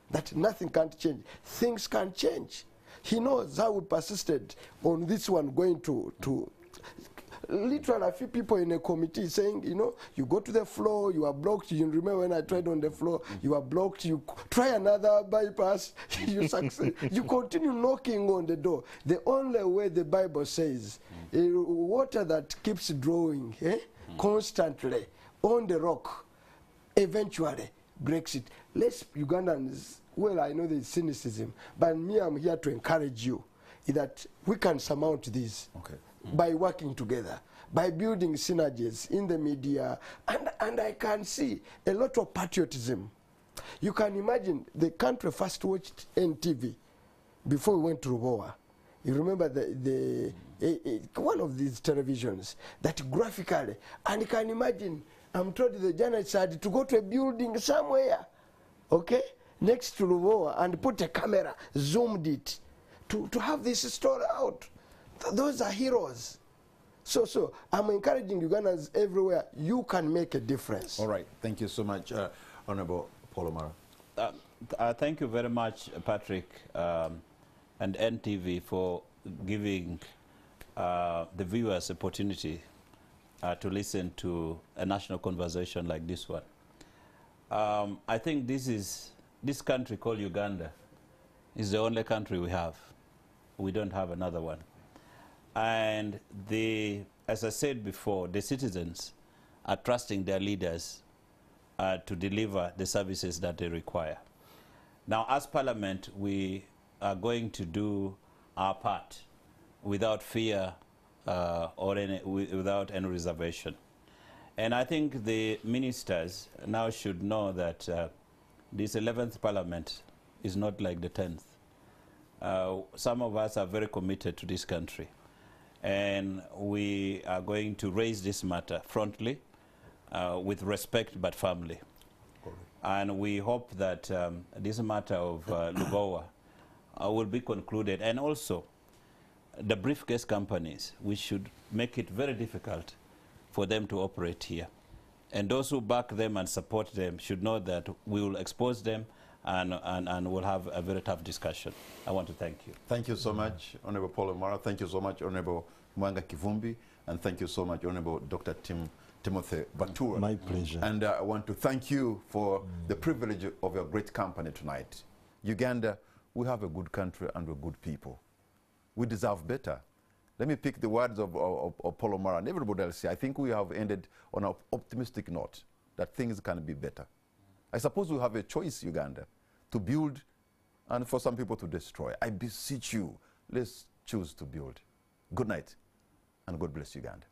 that nothing can't change. Things can change. He knows how we persisted on this one going to literally a few people in a committee saying, you know, you go to the floor, you are blocked. You remember when I tried on the floor, you are blocked, you try another bypass, you succeed. You continue knocking on the door. The only way, the Bible says, water that keeps drawing constantly on the rock, eventually breaks it. Let's Ugandans, well, I know there's cynicism, but me, I'm here to encourage you that we can surmount this by working together, by building synergies in the media, and I can see a lot of patriotism. You can imagine the country first watched NTV before we went to Lubowa. You remember one of these televisions that graphically, and you can imagine, I'm told the journalists had to go to a building somewhere, okay, next to Lubowa, and put a camera, zoomed it, to have this story out. Those are heroes. So I'm encouraging Ugandans everywhere. You can make a difference.
All right. Thank you so much, Honorable Paul Omara.
Thank you very much, Patrick, and NTV for giving the viewers opportunity to listen to a national conversation like this one. I think this country called Uganda is the only country we have. We don't have another one. And as I said before, the citizens are trusting their leaders to deliver the services that they require. Now, as Parliament, we are going to do our part without fear or without any reservation. And I think the ministers now should know that this 11th Parliament is not like the 10th. Some of us are very committed to this country. And we are going to raise this matter frontally, with respect but firmly. And we hope that this matter of Lubowa will be concluded. And also, the briefcase companies, we should make it very difficult for them to operate here. And those who back them and support them should know that we will expose them and we'll have a very tough discussion. I want to thank you.
Thank you so much, Honorable Paul Omara. Thank you so much, Honorable Mwanga Kivumbi. And thank you so much, Honorable Dr. Timothy Batura.
My pleasure.
And I want to thank you for the privilege of your great company tonight. Uganda, we have a good country and we're good people. We deserve better. Let me pick the words of Paul Omara and everybody else here. I think we have ended on an optimistic note that things can be better. I suppose we have a choice, Uganda, to build and for some people to destroy. I beseech you, let's choose to build. Good night, and God bless Uganda.